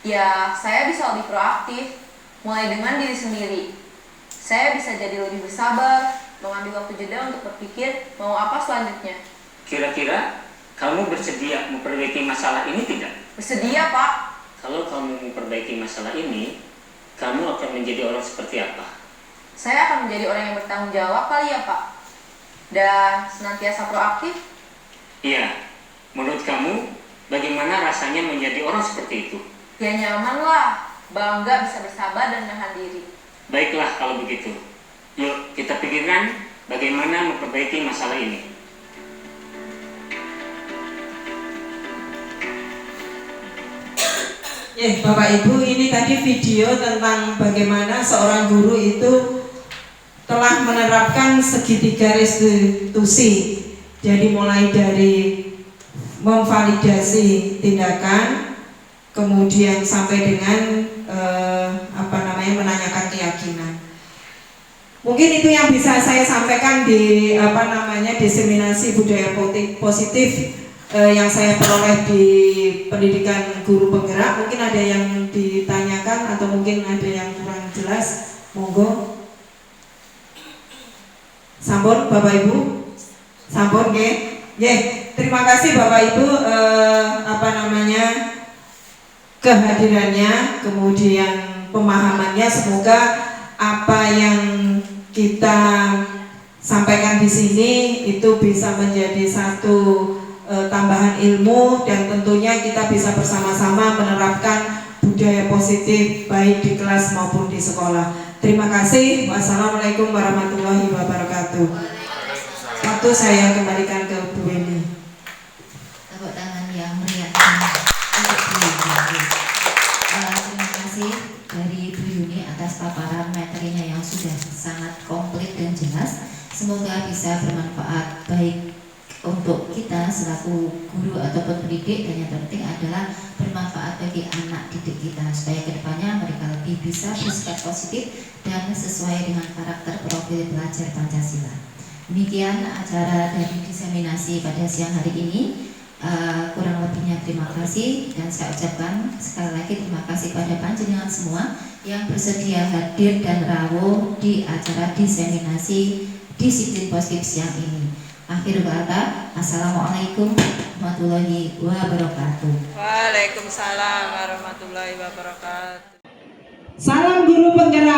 Ya saya bisa lebih proaktif, mulai dengan diri sendiri. Saya bisa jadi lebih bersabar, mengambil waktu jeda untuk berpikir mau apa selanjutnya. Kira-kira kamu bersedia memperbaiki masalah ini tidak? Bersedia Pak. Kalau kamu memperbaiki masalah ini, kamu akan menjadi orang seperti apa? Saya akan menjadi orang yang bertanggung jawab kali ya Pak. Dan senantiasa proaktif. Iya, menurut kamu bagaimana rasanya menjadi orang seperti itu? Ya nyaman lah, bangga bisa bersabar dan menahan diri. Baiklah kalau begitu. Yuk kita pikirkan bagaimana memperbaiki masalah ini. Bapak Ibu, ini tadi video tentang bagaimana seorang guru itu telah menerapkan segitiga restitusi. Jadi mulai dari memvalidasi tindakan, kemudian sampai dengan menanyakan keyakinan. Mungkin itu yang bisa saya sampaikan di diseminasi budaya positif yang saya peroleh di pendidikan guru penggerak. Mungkin ada yang ditanyakan atau mungkin ada yang kurang jelas, monggo. Sampun Bapak Ibu, sampun nggih. Terima kasih Bapak Ibu kehadirannya, kemudian pemahamannya. Semoga apa yang kita sampaikan di sini itu bisa menjadi satu tambahan ilmu, dan tentunya kita bisa bersama-sama menerapkan budaya positif baik di kelas maupun di sekolah. Terima kasih. Wassalamualaikum warahmatullahi wabarakatuh. Satu saya kembalikan ke Bu Weni. Tepuk tangan yang meriahkan untuk Bu Yuni. Terima kasih dari Bu Yuni atas paparan materinya yang sudah sangat komplit dan jelas. Semoga bisa bermanfaat baik untuk kita selaku guru ataupun pendidik, dan yang terpenting adalah bermanfaat bagi anak didik kita supaya kedepannya mereka lebih bisa bersikap positif dan sesuai dengan karakter profil pelajar Pancasila. Demikian acara dari diseminasi pada siang hari ini. Kurang lebihnya terima kasih, dan saya ucapkan sekali lagi terima kasih pada panjenengan semua yang bersedia hadir dan rawuh di acara diseminasi disiplin positif siang ini. Akhir kata, assalamualaikum warahmatullahi wabarakatuh. Waalaikumsalam warahmatullahi wabarakatuh. Salam guru penggerak.